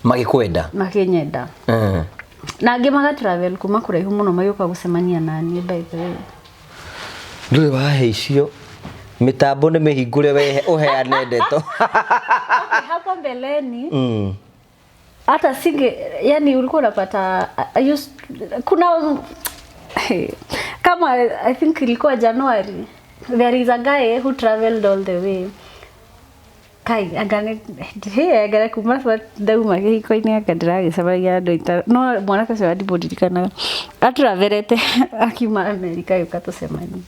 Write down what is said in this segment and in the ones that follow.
Magikwenda makinyenda na angĩ magatravel kuma kuraihu muno magĩũka gũcemania nani by the way ndũrĩ wahe icio mitambo nĩ mĩhingũre wehe uheane ndeto hapo mbeleni hata singe yani ulikuwa unapata kuna kama I think ilikuwa January there is a guy who traveled all the way kai agane kuma dauma Kihiko ini akadragi sabagia doita no mwana kase wadi bodirikana atraverete akima America yukato semani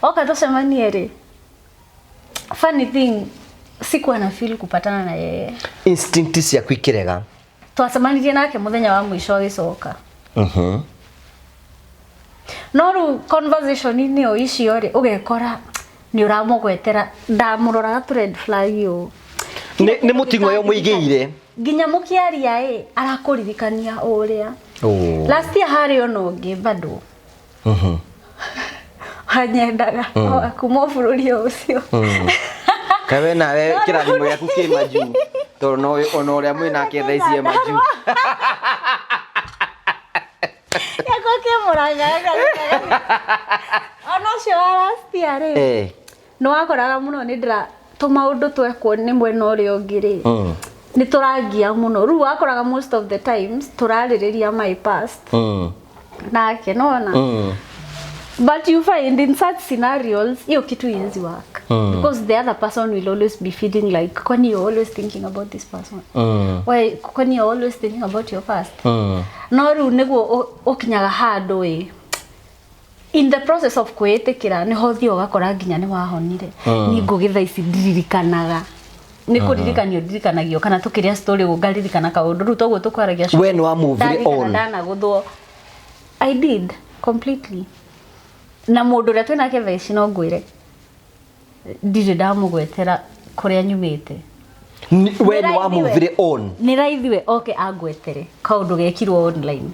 okato semani ere funny thing sikuwa na feel kupatana na yeye instinct ya kwikirega twasemanirie nake muthenya wa mwisho agicoka no conversation ini o icio ri ugekora ni uramugwetera ndamuroraga tu red flag yo ni mutingo yo muigeire nginya mukiaria arakuririkania uria last year hari ono ngi bado hanyendaga kuma bururi ucio kawe nawe kirathimo yaku ki maju to no ono uria mwina kethaiciye maju yako ke muragaga ono cio last year ri no wakoraga muno ni ndira tumaundu twekwo ni mwena uria ungiri ni turagia muno ru wakoraga most of the times turaririria my past nake nona but you find in such scenarios hiyo kitu easy work because the other person will always be feeling like when you're always thinking about this person why when you're always thinking about your past no ru nego okinyaga handu in the process of kwetekira ni hothi ogakora nginya ni wahonire ni ngugitha ici ndiririkanaga ni kuririkanio ndirikanagio kana tukiria story ugaririkana kaundu ru toguo tukwaragia when wa move on ndana guthwo I did completely na mundu ria twina ke thaici no ngwire ndire ndamugwetera kuria nyumite when wa move on ni raithiwe okay angwetere kaundu gekirwo online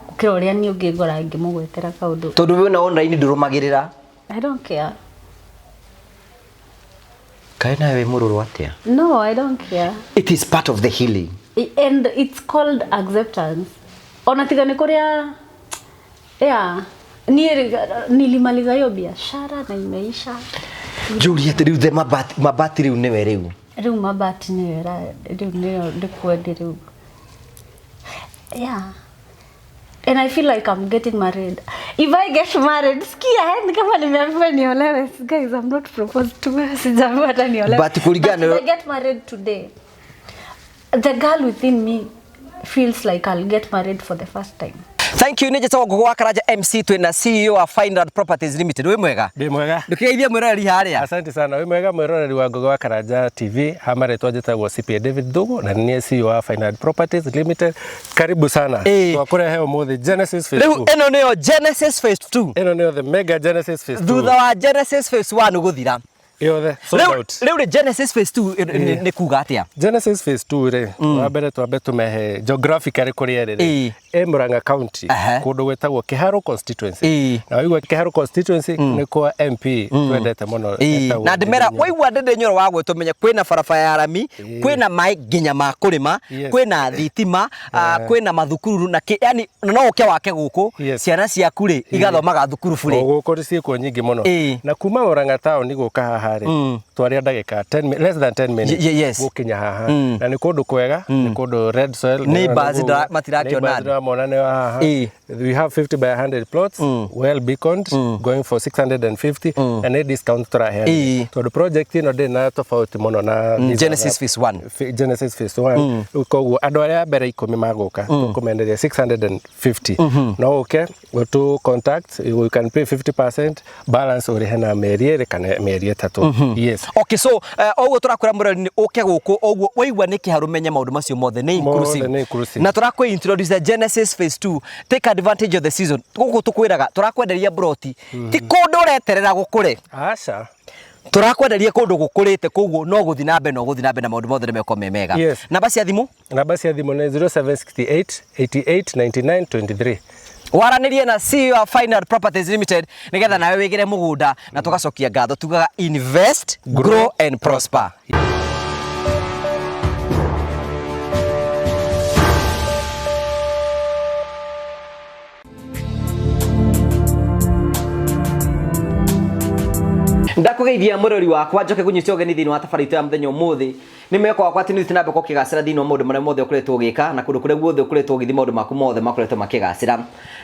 ukiroria ni ungingora ngimugwetera kaundu tondu we na online ndurumagirira I don't care kaina we mururu atia no I don't care it is part of the healing and it's called acceptance ona tigane kuria nilimaliza hiyo biashara na imeisha Julia riu the mabati riu ni we riu mabati ni wera riu ni ndikwende riu and I feel like I'm getting married. If I get married, kama nimeambiwa niolewe, guys, I'm not proposed to. Sijaambiwa hata niolewe. But kulingana if I get married today, the girl within me feels like I'll get married for the first time. Thank you nije tawo gwa karaja MC twina CEO wa Final Properties Limited we mwega ndi mwega ndukigeithia mwiroreri haria asante sana we mwega mwiroreri wa gwa karaja TV hamare twajitagwo CPA David Dugo na ni CEO wa Final Properties Limited karibu sana twakure heo muthi Genesis Phase 2 eno niyo Genesis Phase 2 eno niyo the mega Genesis Phase 2 thutha wa Genesis Phase 1 guthira yothe sold out leo Genesis Phase 2 ni kuga atia Genesis Phase 2 re wabere twambe tumehe geographically kuria riri Murang'a County kundu gwetagwo Kiharo constituency na waigua Kiharo constituency ni kwa MP twendete muno na ndimera waigua ndende nyoro wa gwetumenya kwina barabara ya rami kwina mai nginya ma kurima kwina thitima kwina mathukuru na yani no uke wake guku ciana ciaku ri igathomaga thukuru bure guku ciiko nyingi muno na kuma Murang'a town guka haha ri twaria ndagika 10 less than 10 minutes gukinya haha na ni kundu kwega ni kundu red soil neighbors matirakiona monane haha we have 50 by 100 plots well beaconed going for 650 and a discount tra here to the project no de na tofauti muno na Genesis Phase 1 Genesis Phase 1 uko andu aria mbere 10 maguka tukumenderia 650 no okay go to contact you can pay 50% balance ori hena meri kana meri 3 yes okay so oguo turakura murori ni uke guku oguo waigua ni kiharu menya maundu macio mothe ni inclusive na turakwe introduce Genesis Phase 2 take advantage of the season guku tukwiraga turakwenderia broti ti kundu ureterera gukure acha turakwenderia kundu gukurite koguo no guthi na mbe na maundu mothe nimeko memega namba cia thimu ni 0768 88 99 23 waranirie na CEO wa Final Properties Limited nigetha nawe wigire mugunda na tugacokia ngatho tugaga invest grow and prosper ndakugeithia murori wakwa njoke kunyucia ugeni thini wa tabarito ya muthenya umuthi ni meko wakwa ati nithiĩ na mbere kũkĩgacĩra thĩinĩ wa maũndũ marĩa mothe ũkoretwo ũgĩka na kũndũ kũrĩa guothe ũkoretwo ũgĩthiĩ maũndũ maku mothe makoretwo makĩgacĩra.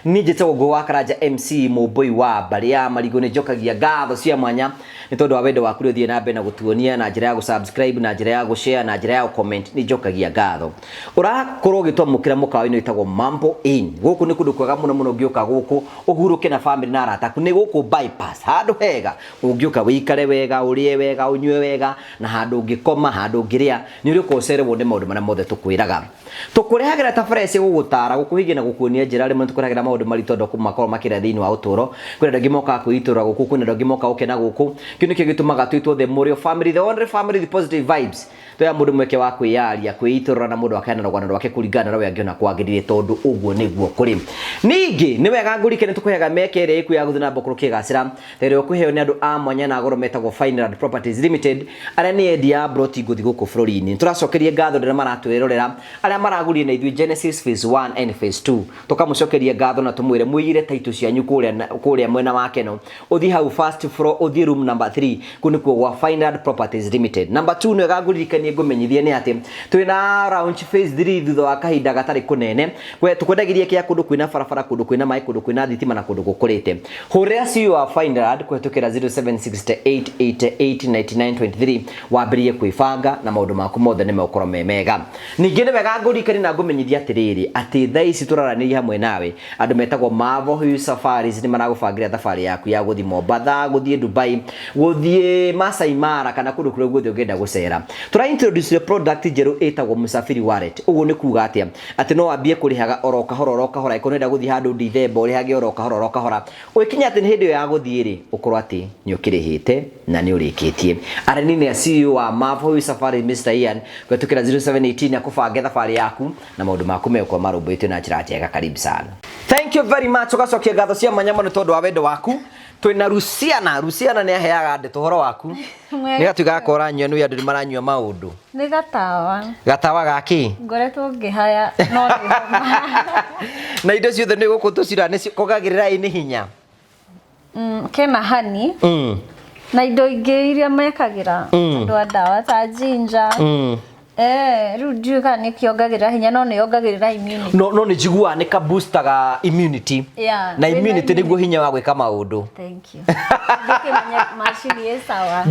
Niĩ njĩtagwo Ngũ wa Karanja MC mũmbũi wa mbarĩ ya marigũ. Nĩ njokagia ngatho cia mwanya nĩ tondũ wa wendo waku ũrĩa ũthiĩ na mbere na gũtuonia na njĩra ya gũsubscribe na njĩra ya gũshare na njĩra ya gũcomment. Nĩ njokagia ngatho. Ũrakorwo ũgĩtwamũkĩra mũkawa-inĩ wĩtagwo Mambo Inn. Gũkũ nĩ kũndũ kwega mũno mũno ũngĩũka gũkũ ũhurũke na family na arata aku. Nĩ gũkũ bypass, handũ hega ũngĩũka wĩikare wega, ũrĩe wega, ũnyue wega, na handũ ũngĩkoma, handũ ũngĩrĩa nĩ ũrĩũka ũcererwo nĩ maũndũ marĩa mothe tũkwĩraga. Tũkũrehagĩra tabarĩra cia gũgũtara, gũkũhigia na gũkuonia njĩra rĩmwe tũkũrehagĩra maũndũ maritũ andũ makorwo makĩrĩa thĩinĩ wa ũtũũro. Kwĩna andũ angĩ mokaga kwĩitũra gũkũ, kwĩna andũ angĩ mokaga gũkena gũkũ. Kĩu nĩkĩo gĩtũmaga twĩtwo the Morio family, the only family, the positive vibes. Tũya mũndũ mweke wa kwĩyaria, kwĩitũra na mũndũ akaena rũgano rwake kũringana na ũrĩa angĩona kwagĩrĩire, tondũ ũguo nĩguo kũrĩ. Ningĩ nĩ wega ngũrikane tũkũheaga mĩeke ĩrĩa ĩkuo ya gũthiĩ na mbere kũgacĩra, ĩrĩa ũkũheo nĩ andũ a mwanya na agoro metagwo Fineland Properties Limited, arĩa nĩ endia broti ngũthi gũkũ bũrũri-inĩ. Tũracokeria ngatho rĩrĩa maratwĩrorera, arĩa maragũrire na ithuĩ Genesis phase 1 and phase 2. Tũkamũcokeria ngatho na tũmwĩre mũigire taitũ cianyu kũrĩa mwena wa Keno, ũthiĩ hau first floor, ũthiĩ room number 3, kũu nĩkuo gwa Fineland Properties Limited. Number 2 nĩ wega ngũririkanie ngũmenyithie nĩ atĩ twĩna launch phase 3 thutha wa kahinda gatarĩ kũnene. Tũkwendagĩria kĩa kũndũ kwĩna barabara, kũndũ kwĩna maĩ, kũndũ kwĩna thitima na kũndũ gũkũrĩte. Hũrĩra CEO wa Fineland kũhetũkĩra 0768889923 wambĩrĩrie kwĩbanga na maũndũ maku mothe nĩ megũkorwo me mega. Ningĩ nĩ wega ngũririkanie na ngũmenyithia atĩrĩrĩ atĩ thaa ici tũraranĩria hamwe nawe andũ metagwo Marvel Safaris nĩ maragũbangĩra thabarĩ yaku ya gũthiĩ Mombasa, gũthiĩ Dubai, gũthiĩ Masai Mara kana kũndũ kũrĩa guothe ũngĩenda gũcera. Tũra introduce product njerũ ĩtagwo Musafiri Wallet. Ũguo nĩ kuuga atĩ no wambie kũrĩhaga oro kahora ĩkorwo nĩenda gũthiĩ handũ December ũrĩhage oro kahora. Ũgĩkinya atĩ nĩ hĩndĩ ĩyo ya gũthiĩ rĩ, ũkorwo atĩ nĩ ũkĩrĩhĩte na nĩ ũrĩkĩtie. Areni nĩ CEO wa Marvel Safari Mr. Ian kũhetũkĩra 0718 akũbange thabarĩ yaku na maũndũ maku megũkorwo marũmbũĩtio na njĩra njega. Karibu sana. Thank you very much. Ũgacokia ngatho cia mwanya mũno tondũ wa wendo waku. Twĩna Luciana nĩ aheaga ndeto ũhoro waku. Nĩ gatuĩka gakora nyua nĩ andũ nĩ maranyua maũndũ. Nĩ gatawa. Gatawa gaki? Ngoretwo ngĩhaya no na indo ciothe nĩ gũkũ tũcira nĩ kogagĩrĩra ĩ nĩ hinya. Kena honey. Na indo ingĩ iria mekagĩra andũ a ndawa ta ginger. Rĩu ndiũĩ kana nĩ kĩongagĩrĩra hinya no nĩ yongagĩrĩra immunity. No nĩ njiguaga nĩ ka boostaga immunity. Na immunity nĩguo hinya wa gwĩka maũndũ. Thank you.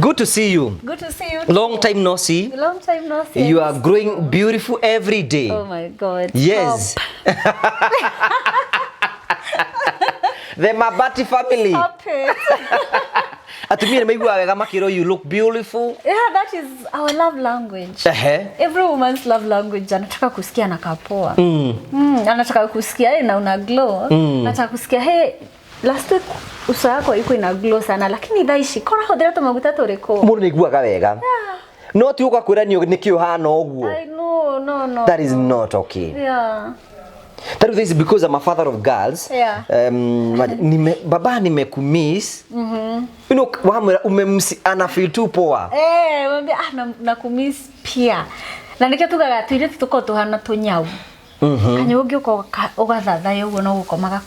Good to see you. Good to see you. Long time no see. Long time no see. You are growing beautiful every day. Oh my God. Yes. The Mabati family. Stop it. Atumia maigua wega makiro you look beautiful. Yeah, that is our love language. Every woman's love language. Anataka kusikia na kapoa. Anataka kusikia na una glow. Anataka kusikia last week uso yako iko ina glow sana lakini thaici kora huthira tumaguta turiko. Mundu niguaga wega. No ti ugakwira nikio hana uguo. No. That is not okay. Yeah. That is because I'm a father of girls. Yeah. Baba nimekumiss. You know, ana feel too poa. Mwambie nakumiss pia. Na nikatugaga tuire tuko tuhana tunyau. Kanyo ũngĩuka ũgathathayo ũguo no gũkomaga.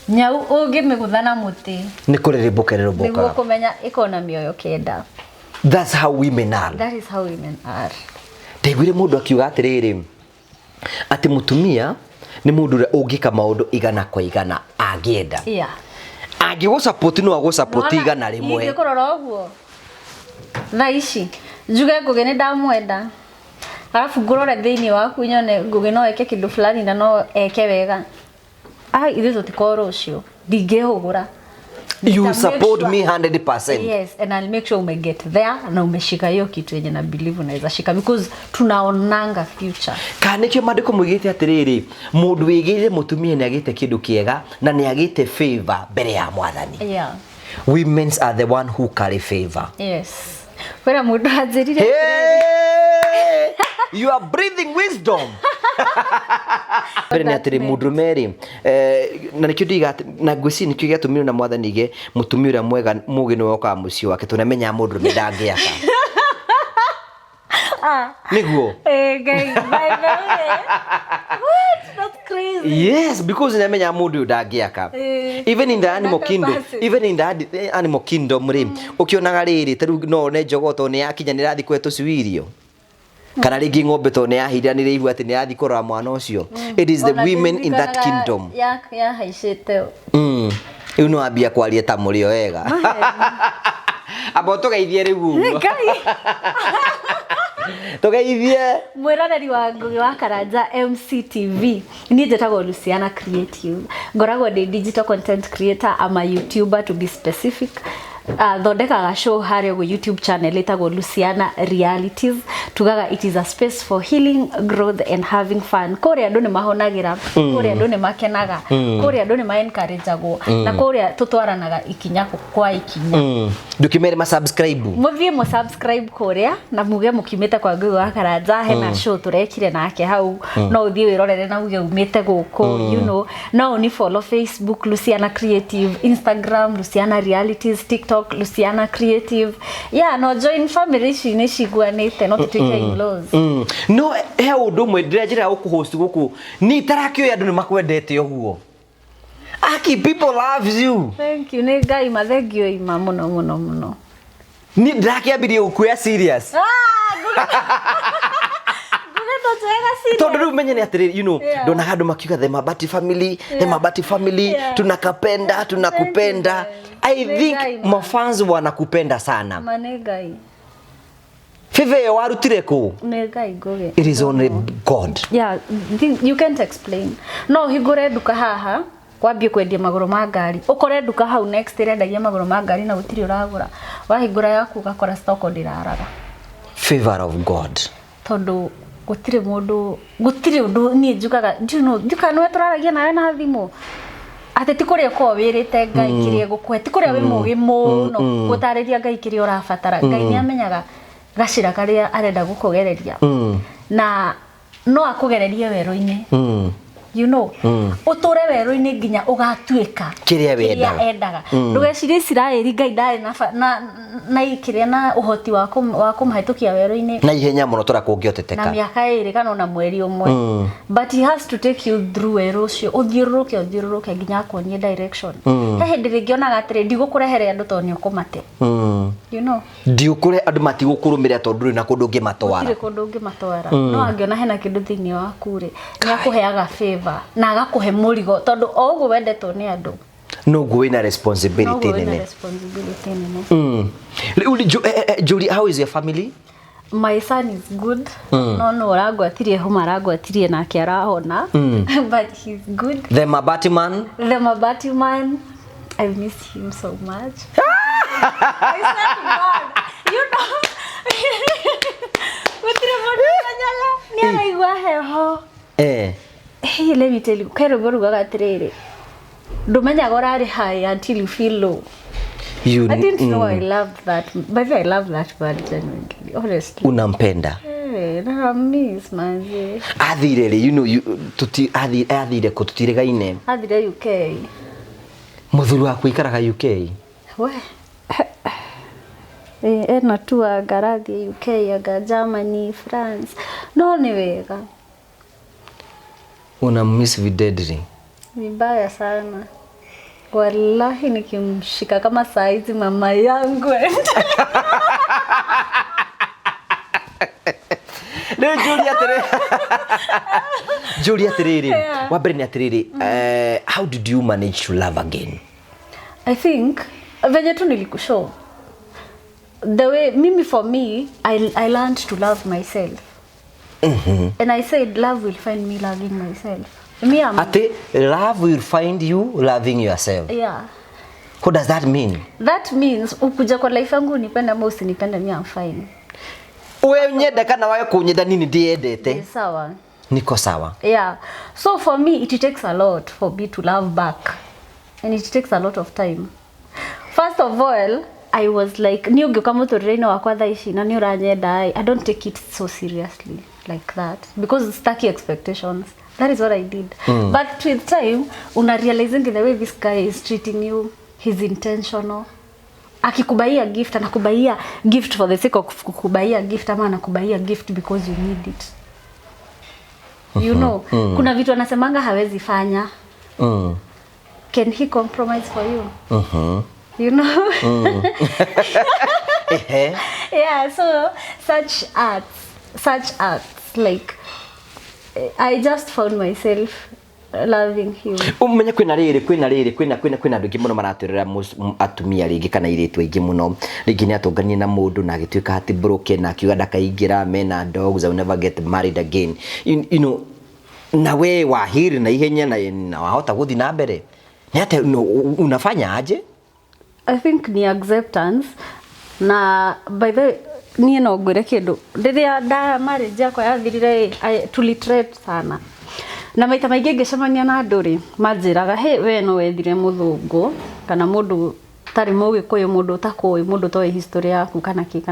Nyau ũngĩmĩgũthana mũtĩ. Nĩ kũrĩrĩmbũka. Nĩguo kũmenya ĩkona mĩoyo kenda. That's how women are. That is how women are. Ndaiguire mũndũ akiuga atĩrĩrĩ atĩ mũtumia nĩ mũndũ ũrĩa ũngĩka maũndũ igana kwa igana angĩenda. Yeah. Angĩgũ support no agũ support igana rĩmwe. Ingĩkorora ũguo. Thaa ici njuge Ngũgĩ nĩ ndamwenda. Alafu ngũrore thĩinĩ waku nyone Ngũgĩ no eke kĩndũ fulani na no eke wega. Ithuĩ tũtikorwo ũcio. Ndingĩhũgũra. You support me 100%. Yes, and I'll make sure get there na umeshika hiyo kitu yenye na believe unaweza shika because tunaonanga future. Kanĩkĩo mandĩko mũigĩte atĩrĩrĩ, mũndũ wĩgĩire mũtumia nĩ agĩte kĩndũ kĩega na nĩ agĩte favor mbere ya Mwathani. Yeah. Women are the one who carry favor. Yes. Kwĩna mũndũ anjĩrire. You are breathing wisdom. Nĩ atĩrĩ mũndũrume rĩ na nĩkĩo ndiga na ngwĩciria nĩkĩo gĩatũmire na Mwathani ge mũtumia ũrĩa mwega mũgĩ nĩ woka mũciĩ wake tũnamenya mũndũrume ndangĩaka. Nĩguo. Ngai, by the way. What? crazy. Yes, because nemenya mundu ndagiaka. Even in the animal kingdom ri ukionaga riri taru no ne jogoto ne yakinya ni rathi kwetu ciwirio. Kana ringi ng'ombe to ne yahira ni riigua ati ni yathi kurora mwana ucio. It is the women in that kingdom. Ya haicite. Iu no ambia kwaria ta muri o wega. Abo tugeithie riu. Tugeithie mwiroreri wa Ngugi wa Karanja MCTV. Ni njetago Luciana Creative. Ngoragwo ndi digital content creator, ama YouTuber to be specific. Thondekaga show harĩa go YouTube channel etagwo Luciana Realities. Tugaga it is a space for healing, growth and having fun. Kũrĩa andũ nĩ mahonagira, kũrĩa andũ nĩ makenaga, kũrĩa andũ nĩ ma encourageagwo, na kũrĩa tutwaranaga ikinya kwa ikinya. Ndukimere ma subscribe. Muthie mu subscribe kũrĩa na muge mukimete kwa Ngugi wa Karanja hena show turekire nake hau. No uthie wirorere na uge umete gũkũ, you know. No ni follow Facebook Luciana Creative, Instagram Luciana Realities, TikTok Luciana Creative. Yeah, no join family ici nĩ ciguanĩte no tutuike in-laws. No he undu mwe ndirenjira gukuhost guku ni tarakio andu ni makwendete uguo. Aki, people loves you. Thank you. Nĩ Ngai mathengio ima muno. Ni ndakiambirie gukuya serious. Tondu riu menye ni atiri, you know, ndona handu makiuga the Mabati family, tunakapenda, tunakupenda. I think mafans wanakupenda sana. Manegai. Five warutire ku. Negai Ngugi. It is only God. Yeah, you can't explain. No higure duka haha kwambie kwendia maguru ma ngari. Ukore duka hau next irendagia maguru ma ngari na gutiri uragura. Wahingura yaku gakora stock ndiraraga. Favor of God. Tondu gutiri undu ni njugaga, you know, njuka no turaragia nawe na thimu. Ate ti kuria ko wirite Ngai kirie gukwe, ti kuria wi mugi muno gutariria Ngai kirie urabatara. Ngai ni amenyaga gacira karia arenda gukugereria. Na no akugererie weru-ini. You know, uture weru-ini nginya ugatuika kiria wendaga. Ndugecirie Isiraeli Ngai ndari na ikiria na uhoti wa kumahitukia weru-ini na ihenya muno turakungioteteka na miaka iri kana na mweri umwe. But he has to take you through weru ucio uthiururuke nginya akuonie direction. He hindi ringionaga atiri ndigukurehere andu to ni ukumate. You know, ndiukure andu matigukurumira tondu ri na kundu ungimatwara. Ndiri kundu ungimatwara. No angiona hena kindu thiini waku ri ni akuheaga favor na agakuhe murigo tondu o uguo wendetwo ni andu. No go in a responsibility nene. Julie, how is your family? My son is good. No aragwatirie homa aragwatirie na kiarahona. But he's good. The Mabati man. I miss him so much. I said God, you know. Ni aigua heho. Hey, let me tell you, kero gorugaga atiriri. Ndumenya gorari high until you feel low. I didn't know I loved that. But I love that bird genuinely, honestly. Unampenda? I miss manzi. Athire, you know, athire ko tutirigaine. Athire UK. Muthuru waku ikaraga UK? We. Ena tu agarathi UK, aga Germany, France. No ni wega. Una miss videdri? Vibaya sana. Wallahi nikimshika kama saizi mama yangu. No, Julia Terere. Wabere ni Terere. How did you manage to love again? I think venye tu nilikushow. The way for me I learned to love myself. And I said love will find me loving myself. Love will find you loving yourself. Yeah. What does that mean? That means ukuja kwa life yangu unipenda ama usinipenda, me I'm fine. Wewe nyenda kana wawe kunyenda nini ndiendete? Sawa. Niko sawa. Yeah. So for me it takes a lot for me to love back. And it takes a lot of time. First of all, I was like, ni ugeuka muturire-ini wakwa thaa ici na ni uranyenda, I don't take it so seriously like that because it's tacky expectations. That is what I did. But with time, una realizing the way this guy is treating you, he's intentional. Akikubaia gift, anakubaia gift for the sake of kukubaia gift, ama anakubaia gift because you need it. you know. Kuna vitu anasemanga hawezi fanya. Can he compromise for you? You know? Yeah, so such acts, like, I just found myself loving him. Umenya kwina ndugi muno maraturira atumia ringi kana iritu ingi muno ringi ni atunganie na mundu na agituika hati broken na akiuga ndakaingira mena dogs I will never get married again. You know, na we wahiri na ihenya na wahota guthi na mbere ni ate unafanya aje? I think ni acceptance na by the ni no ngwire kindu riria da marriage yakwa yathirire tulitrate sana na maita maingi ngicemania na anduri manjiraga he we no wethire muthungu kana mundu tari mugikuyu mundu utakuwi mundu toy history yaku kana ki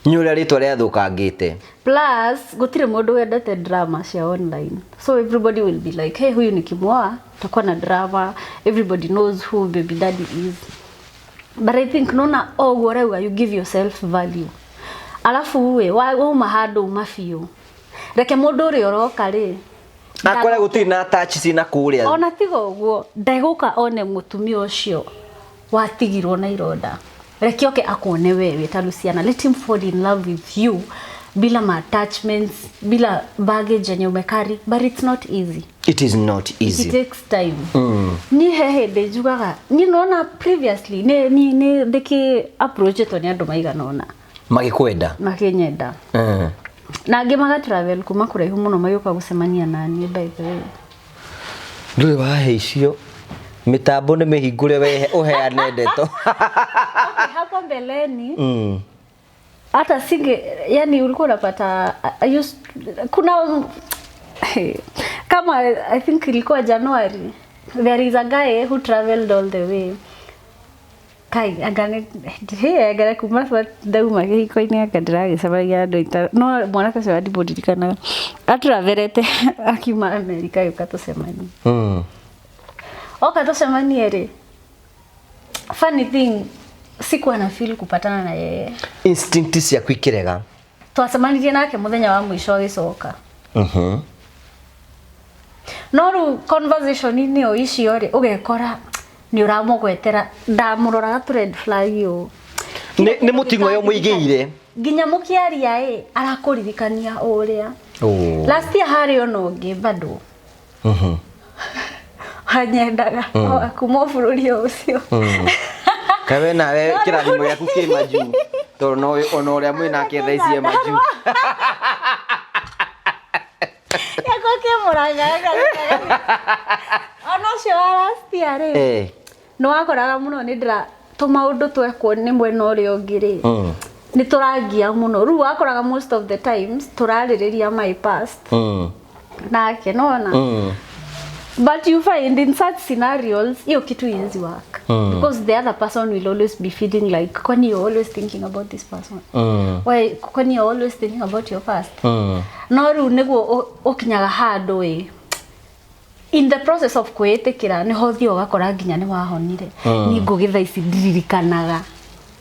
ni uria ritwa ria thukangite plus gutire mundu wendete drama cia online, so everybody will be like hey huyu ni kimwa takwa na drama, everybody knows who baby daddy is. But I think nona ogoreuga you give yourself value. Alafu we uma handu mafio reke mundu uri oroka ri akore gutiri na touch sina kuria ona tigo uguo ndeguka one mutumia ucio watigirwo na ironda reke oke akone wewe ta Luciana, let him fall in love with you bila attachments, bila baggage yenye umekari, but it's not easy. It is not easy. It takes time. Ni hehe dejugaga ni nona previously ni deki approach to ni andu maiga nona magikwenda makinyenda na ngimaga travel kuma kuraihu muno mayuka gucemania nani by the way nduri wahe icio mitambo ni mihingure we uheane ndeto hapo mbeleni hata singe yani ulikuwa unapata kuna kama I think ilikuwa January there is a guy who traveled all the way kai agane kumasa dauma Kihiko ini akadra sabagia doita no mwana kase wadi bodikana atraverete akima America yukato semani okato semani ere funny thing sikuwa na feel kupatana na yeye instinct ya kwikirega twasemanirie nake muthenya wa mwisho agicoka no conversation ini o icio ri ugekora ni uramugwetera ndamurora tu red flag yo ni mutingo yo muigiire ginya mukiaria arakuririkania uria last year hari ono ngi bado hanyendaga kuma bururi ucio kawe nawe kirathimo yaku ki maju to no ono uria mwina kethaicie maju yako ke muragaga ono cio last year ri no akoraga muno ni ndira tumaundu twekwo ni mwena uria ungiri ni turagia muno ru akoraga most of the times turaririria my past nake nona but you find in such scenarios hiyo kitu easy work because the other person will always be feeling like kwani you always thinking about this person why kwani you always thinking about your past no ru nego okinyaga handu in the process of kwetekira ni hothio gakora nginya ni wahonire ni ngugitha ici ndiririkanaga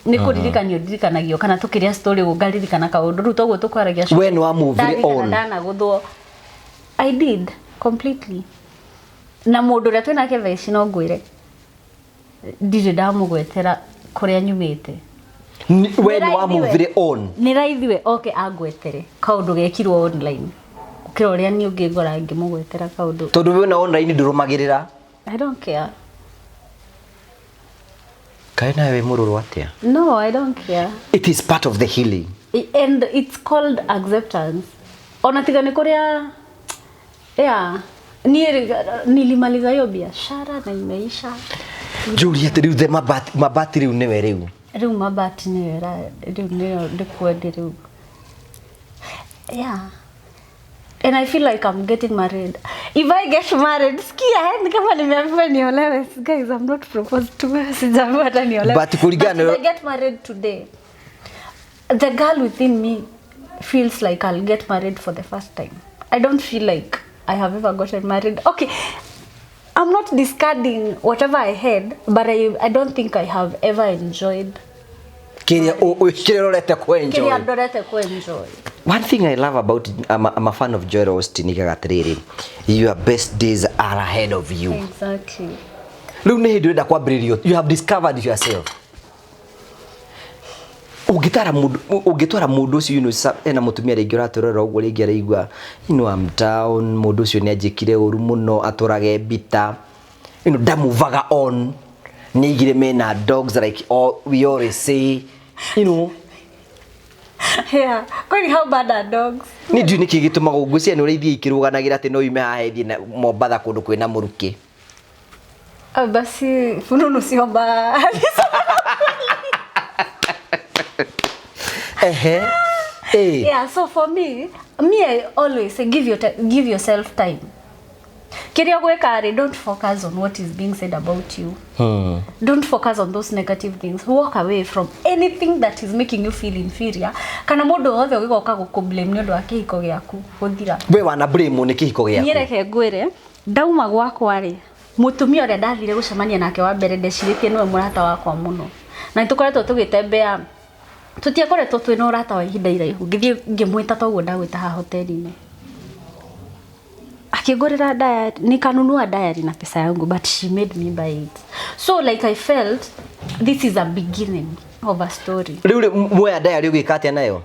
ni kuririkanio ndirikanagio kana tukiria story ugaririkana kaundu ru toguo tukwaragia when wa move on ndana guthwo I did completely na mundu ria twina ke veci no ngwire ndire ndamugwetera kuria nyumite when wa move on ni raithiwe okay angwetere kaundu gekirwo online ukira uria ni ungingora ngimugwetera kaundu tondu we na online ndurumagirira I don't care kaina we mururu atia no I don't care it is part of the healing and it's called acceptance ona tiga ni kuria yeah nilimaliza hiyo biashara na imeisha Juliet riu the mabati riu newe riu mabati ni riu ndikwende riu yeah and I feel like I'm getting married. If I get married, skia kama nimeambiwa niolewe, guys, I'm not proposed to. Sijaambiwa hata niolewe. But kulingana if I get married today, the girl within me feels like I'll get married for the first time. I don't feel like I have ever gotten married. Okay, I'm not discarding whatever I had, but I don't think I have ever enjoyed. Kiria orete ku enjoy. Kiria orete ku enjoy. One thing I love about I'm a fan of Joel Austin Kugathiriria. Your best days are ahead of you. Exactly. Riu ni hindi urenda kwambiririo. You have discovered yourself. Ungitwara mundu ucio ena mutumia ringi uraturora uguo ringi araigua I'm down, mundu ucio ni anjikire uru muno aturage bita ndamuvaga on ni igire mena dogs like we always say yeah, kwani how bad are dogs? Ni ndio niki gituma gugucia ni uraithia ikiruganagira ati no yume hahethi na Mombatha kundu kwina muruki. Basi fununu sio mbaya. Yeah, so for me I always say give yourself time. Kiria gweka ri, don't focus on what is being said about you. Don't focus on those negative things. Walk away from anything that is making you feel inferior. Kana mundu wothe ugigoka gukublame ni undu wa kihiko giaku guthira. We wana blame ni kihiko giaku. Nyereke ngwire ndauma gwakwa ri, mutumia uria ndathire gucemania nake wa mbere ndeciritie niwe murata wakwa muno. Na nitukoretwo tugitembea tutiakoretwo twina urata wa ihinda iraihu. Ngithie ngimwita toguo ndagwita ha hoteli-ini. Akigorera diary, nikanunua diary na pesa yangu, but she made me buy it. So like I felt this is a beginning of a story. Riu mwe diary ugika atia nayo?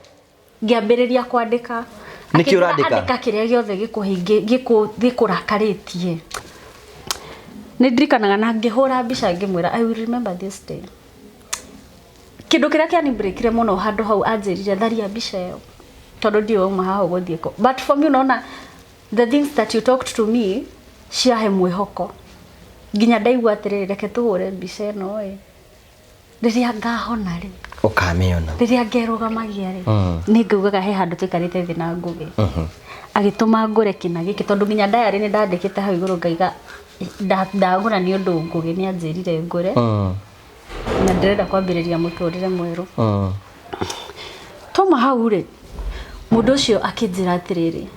Ngiambiriria kwandika. Niki urandika? Andika kiria giothe gikurakaritie. Ndirikanaga na ngihura mbica ngimwira I will remember this day. Kindu kiria kiani breakire muno handu hau anjirire tharia mbica iyo. Tondu ndio uma haho guthieko. But for me unaona the things that you talked to me ciahe mwihoko. Nginya ndaigua atiriri reke tuhure mbica ino riria ngahona ri ukamiona riria ngerugamagia ri ni ngugaga he handu twikarite thi na ngugi agituma ngure kina giki tondu nginya diary ni ndandikite hau iguru ngaiga ndagura ni undu ngugi ni anjirire ngure na ndirenda kwambiriria muturire mweru tuma hau ri mundu ucio akinjira atiriri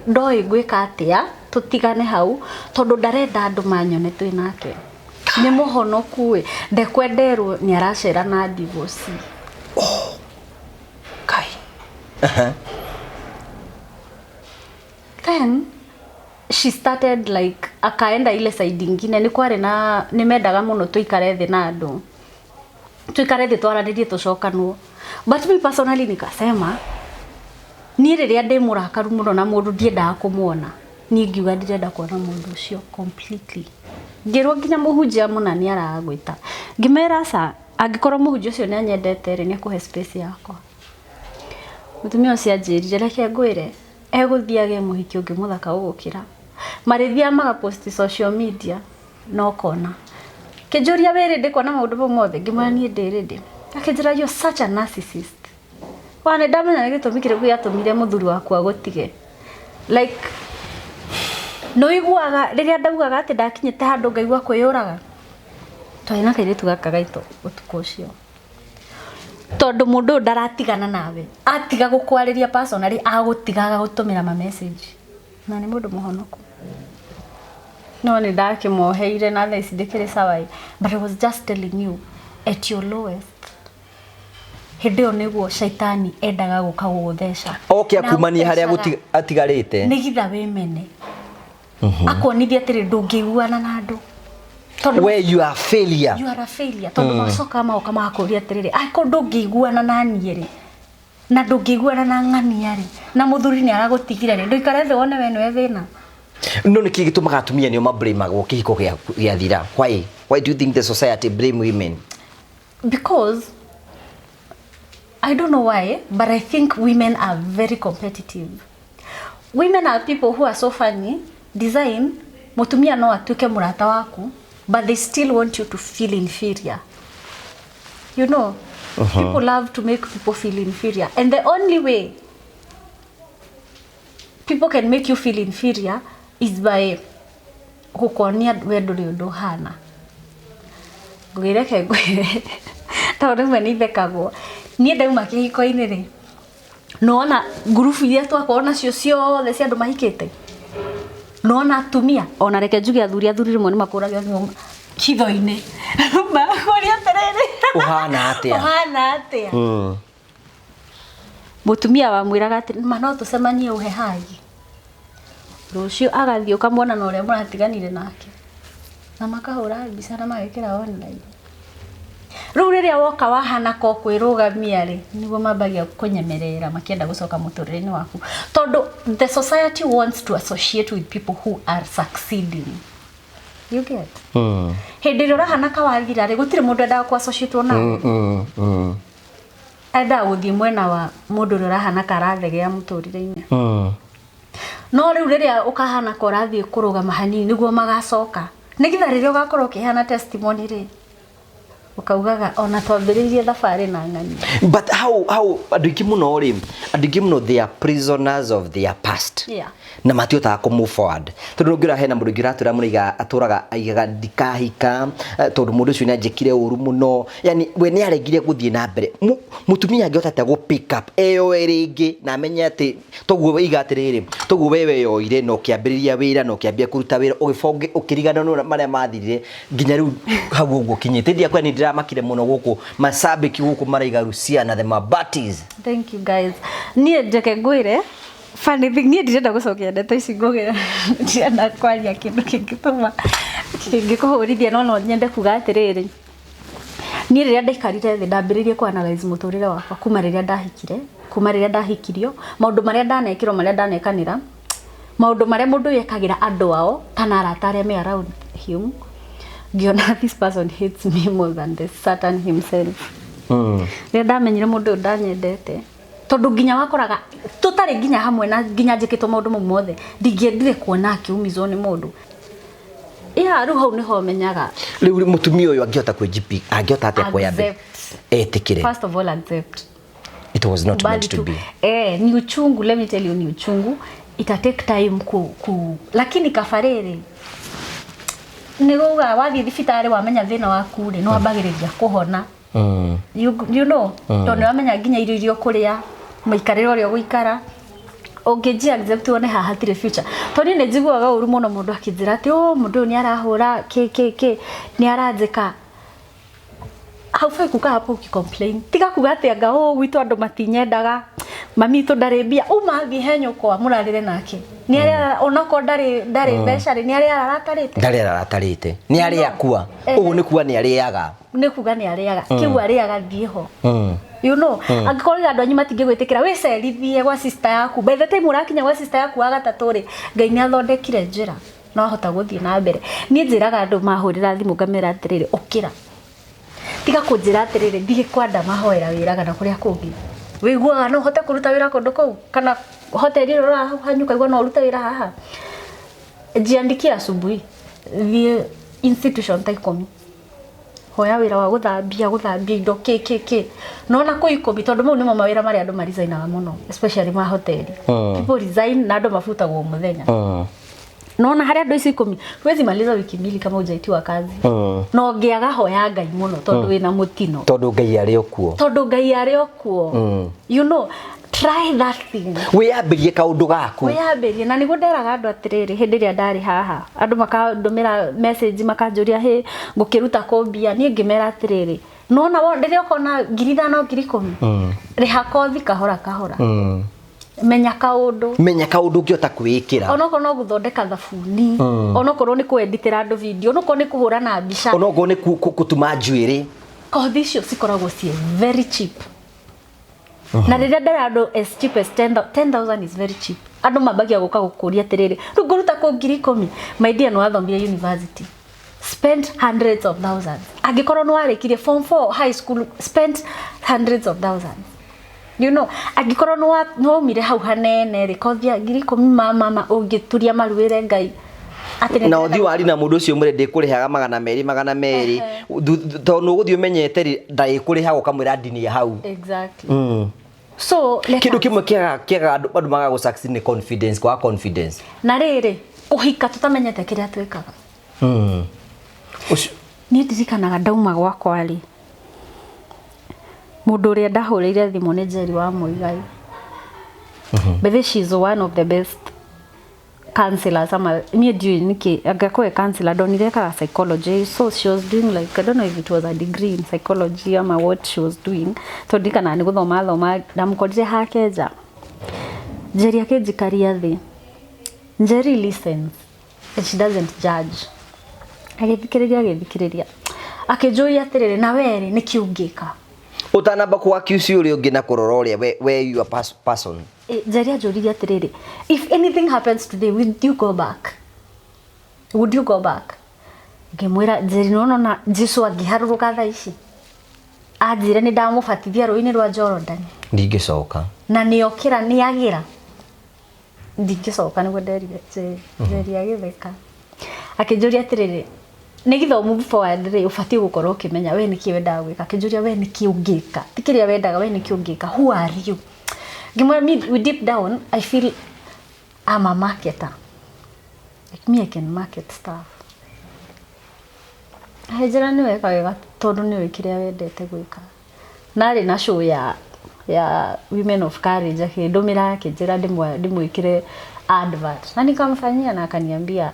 ndoi gwika atia tutigane hau tondu ndarenda andu manyone twi nake ni muhonoku we ndekwenderwo ni aracera na divorce kai then she started like akaenda ile side ingine ni kware na nimendaga muno tuikare thi na andu tuikare thi twaranirie tucokanwo but me personally nikasema ni riria ndi murakaru muno na mundu ndiendaga kumuona ni ngiuga ndirenda kuona mundu ucio completely ngirwo nginya muhunjia muna ni aragwita ngimera sa angikorwo muhunjia ucio ni anyendete ri ni akuhe space yakwa mutumia ucio anjirire reke ngwire eguthiage muhiki ungi muthaka ugukira marithia maga post social media no kona kijuria were ndikona maundu mo mothe ngimwana ni ndirindi akinjira you such a narcissist wane ndamenya gitumi kire gyatumire muthuri waku agutige like no iguaga riria ndaugaga ati ndakinyite handu ngaigua kwiyuraga twaina kairitu gaka gaito utuko ucio tondu mundu ndaratigana nawe atiga gukwariria personally agutigaga gutumira ma message na ni mundu muhonoku no ni ndakimoheire na thaa ici ndikiri sawai but I was just telling you at your lowest hidio niguo shaitani endaga guka guguthesha okay akumania haria atigarite nigitha wimene akonithia atiri ndungiguana na andu where you are failure tondu macoka maoka makuria atiriri ako ndungiguana na nieri na ndungiguana na ng'ania ri na muthuri ni aragutigire ri nduikare thi wone we niwe thina no niki gitumaga atumia nio mablame kihiko gia thira why do you think the society blame women? Because I don't know why, but I think women are very competitive. Women are people who are so funny. Design, mutumia no atuke murata waku, but they still want you to feel inferior. You know, people love to make people feel inferior. And the only way people can make you feel inferior is by kukuonia we nduri undu hana. Ngwireke ngwire. Tondu mwe nithekagwo. Nie ndauma kihiko-ini ri. Nona group iria twakorwo nacio ciothe cia andu mahikite. Nona atumia ona reke njuge athuri rimwe ni makuragio kitho-ini. Makuria atiriri. Uhana atia. mutumia wa mwiraga ati no tucemanie uhehagi rucio agathii ukamwona na uria muratiganire nake na makahura mbica na magekira online riu riria woka wahana ko kwirugamia ri niguo mambagia kunyemerera makienda gucoka muturire-ini waku tondu the society wants to associate with people who are succeeding. You get? Hindi ria urahana kawagira ri gutire mundu endaga ku associate nawe. Enda guthii mwena wa mundu ria urahana karathegea muturire-ini. No riu riria ukahana ko rathii kurugama hanini niguo magacoka nigitha riria ugakorwo kihana testimony ri ukaugaga ona twambiririe thabari na ng'ani. But how adiki muno they are prisoners of their past. Yeah. Na matiota ko move forward. Tondu ngira hena mundu ngira atura muriga aturaga aigaga ndikahika tondu mundu ucio nyanjikire uru muno. Yani we ni aregire guthie na mbere. Mutumia angiota ta go pick up eyo eringi na amenye ati toguo igatiriri. Toguo wewe yoire no kiambiriria wira no kiambia kuruta wira ugifonge ukirigana no maria mathirire nginya riu hau uguo kinyite ndia kwa ni makire muno guku masabiki guku maraiga Luciana the Mabatis. Thank you guys. Nie Giake ngwire funny thing nie ndirenda gucokia ndeto ici ngugira ndienda kwaria kindu kingituma kingikuhurithia no nyende kuga atiriri nie riria ndaikarire thi ndambiririe ku analyze muturire wakwa kuma riria ndahikire kuma riria ndahikirio maundu maria ndanekirwo maria ndanekanira maundu maria mundu yekagira andu ao kana arata aria me around him ngiona this person hates me more than the Satan himself. Riria ndamenyire mundu ndanyendete tondu nginya wakoraga tutari nginya hamwe na nginya njikitwo maundu mau mothe ndingiendire kuona akiumizwo ni mundu riu hau niho menyaga riu mutumia uyu angiota kwi GP angiota atia kwa yabe etikire. First of all, accept it was not meant to be. Ni uchungu, let me tell you, ni uchungu. Ita take time lakini kafarere niguga wathi thibitari wamenya thina waku ri no ambagiriria kuhona. You know tondu wamenya nginya irio kuria maikarira uria guikara ongeji accept one ha hatire future tondu ni njiguaga uru muno mundu akinjira ati mundu ni arahura ke ni aranjika haufa kuka hapo ukicomplain tiga kuga ati anga gwitu andu matinyendaga mami to ndari bia umathi henyo kwa murarire nake ni aria onako ndari mbeca ni aria aratarite ni aria akua ugu ni kuwa ni ariaga ni kuga ni ariaga kiu ariaga thieho you know angikora andu anyu matingigwitikira we cerithie gwa sister yaku by the time urakinya gwa sister yaku wa gatatu ri Ngai ni athondekire njira no ahota guthie na mbere ni njiraga andu mahurira thimu ngamera atiriri ukira tiga kunjira atiriri ndige kwanda mahoera wiraga na kuria kungi wiguaga no hote kuruta wira kundu kou kana hoteli rora hanyuka igwa no ruta wira haha jiandikia asubuhi the institution taikomi hoya wira wa guthambia indo ke nona ko ikomi tondu mau nimo mawira mari andu marizainaga muno especially ma hoteli people resign na andu mafutagwo muthenya nona hari andu ici 10 wezi maliza wiki mbili kama hujaitiwa kazi no ngiaga hoya Ngai muno tondu wina mutino tondu Ngai ari okuo you know try that thing we abirie kaundu gaku we abirie na nigo nderaga andu atiriri hindi ria ndari haha andu makandumira message makanjuria he ngukiruta kombia ni ngimera atiriri nona wonde rio kona 5,000 10,000 riha kothi kahora menya kaundu ngiota kwikira onoko no guthondeka thabuni onoko ni kueditira andu video onoko ni kuhura na mbica onoko ni kutuma njuiri kothi icio cikoragwo cie very cheap. Na riria ndera andu as cheap as 10,000 is very cheap. Andu mabagia guka gukuria atiriri ruguruta ko 10,000 my dear no athomire university spent hundreds of thousands angikorwo no arekirie form 4 high school spent hundreds of thousands. You know angikorwo no mire hau hanene rekothia 10,000 mama ungituria maruire Ngai na uthi wari na mundu ucio mure ndikurihaga 200 tondu guthi umenyete ndaikurihaga ukamwira ndini ya hau exactly. So kindu kimwe kiaga andu magago succeed ni confidence na riri kuhika tutamenyete kiria twikaga ni ndirikanaga ndauma gwakwa ri mundu uria ndahurire thimu ni Njeri wa Muigai but she is one of the best counselor sama me do niki agakwe counselor donire ka psychology, so she was doing like I don't know if it was a degree in psychology or what she was doing, so ndikana ni guthoma ndamkorire hakeja Njeri yake jikaria thi. Njeri listens and she doesn't judge. Agithikiriria akijoya atiriri na weri niki ungika utanamba ku accuse uri ungi na kurororia where you are person. Njeri ajuriria atiriri, if anything happens today, would you go back? Would you go back? Ngimwira Njeri nono na Jesu angiharuruka thaa ici ajire ni ndamubatithia ruini rwa Jordan ndingicoka na niokira ni agira ndingicoka niguo nderire Njeri agitheka akijuria atiriri ni githo move forward ri ubatie gukorwo ukimenya we niki wendaga gwika akijuria we niki ungika tikiria wendaga we niki ungika who are you gimwe me deep down I feel I'm a marketer, like me I can market stuff. Hejera ni weka wega tondu ni wikiria wendete gwika nari na show ya women of courage akindumira akinjira ndimwikire advert na nikamfanyia na akaniambia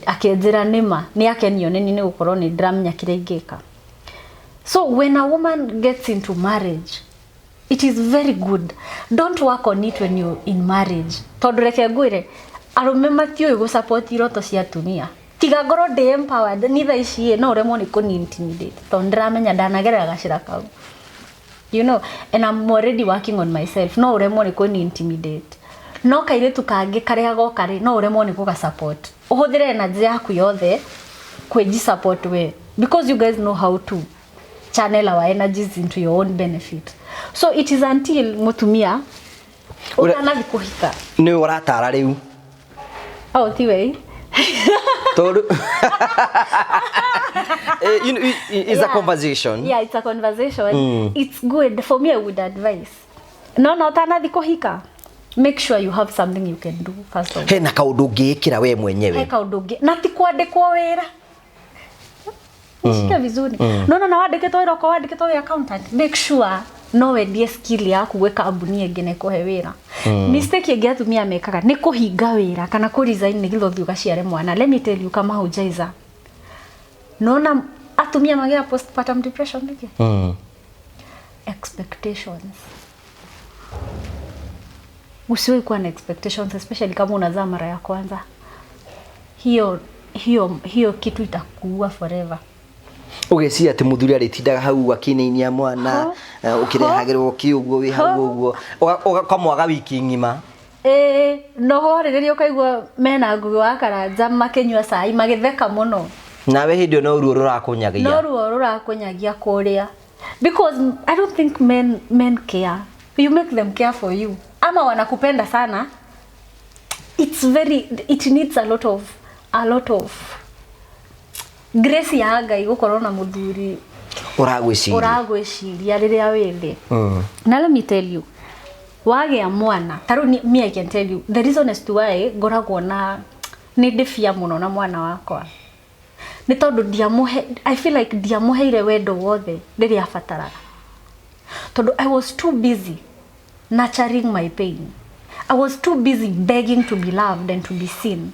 akinjira nima ni akenio ni gukorwo ni ndramenya kire ingika. So when a woman gets into marriage, it is very good. Don't work on it when you're in marriage. Tondu reke ngwire arume matio go support iroto cia atumia. Tiga ngoro de empowered ni tha ici no uremwo ni kuni intimidate. Tondu ndiramenya ndanagerera gacira kau. You know, and I'm already working on myself. No uremwo ni kuni intimidate. No kairetu kangi karia gokari no uremwo ni kuga support. Uhuthire energy yaku yothe kweji support we, because you guys know how to channel our energies into your own benefit. So it is until mutumia utanathi kuhika ni uratara riu tiwe toru it's a conversation. Yeah, it's a conversation. It's good for me. I would advise no utanathi kuhika, make sure you have something you can do first of all. Hena kaundu ngikira we mwenyewe he kaundu ngi na ti kwandikwo wira nishika vizuri no na wandikitwo wira kwa wandikitwo wi accountant, make sure no wendie skill yaku gwika kambuni ingine kuhe wira. Mistake ingi atumia mekaga ni kuhinga wira kana ku resign ni githo thiuga ciare mwana. Let me tell you kama hujaiza no na atumia magia postpartum depression niki expectations. Usiwe kuwa na expectations, especially kama unazaa mara ya kwanza. Hiyo kitu itakuua forever. Ugeci ati muthuri aritindaga hau akineinia mwana ukirehagirwo kiugo wi hau uguo ugakamwaga wiki ngima no horiririo kaigwa mena ngugi wa karanja makenywa cai magitheka muno nawe hindio no ruo rurakunyagia kuria, because I don't think men care. You make them care for you. Ama wanakupenda sana, it needs a lot of grace ya Ngai gukorwo na muthuri uragwiciria riria wende. Na let me tell you, wage mwana taru me I can tell you the reason as to why ngoragwo na ni ndifia muno na mwana wakwa ni tondu I feel like ndiamuheire wendo wothe riria abataraga, tondu I was too busy nurturing my pain. I was too busy begging to be loved and to be seen,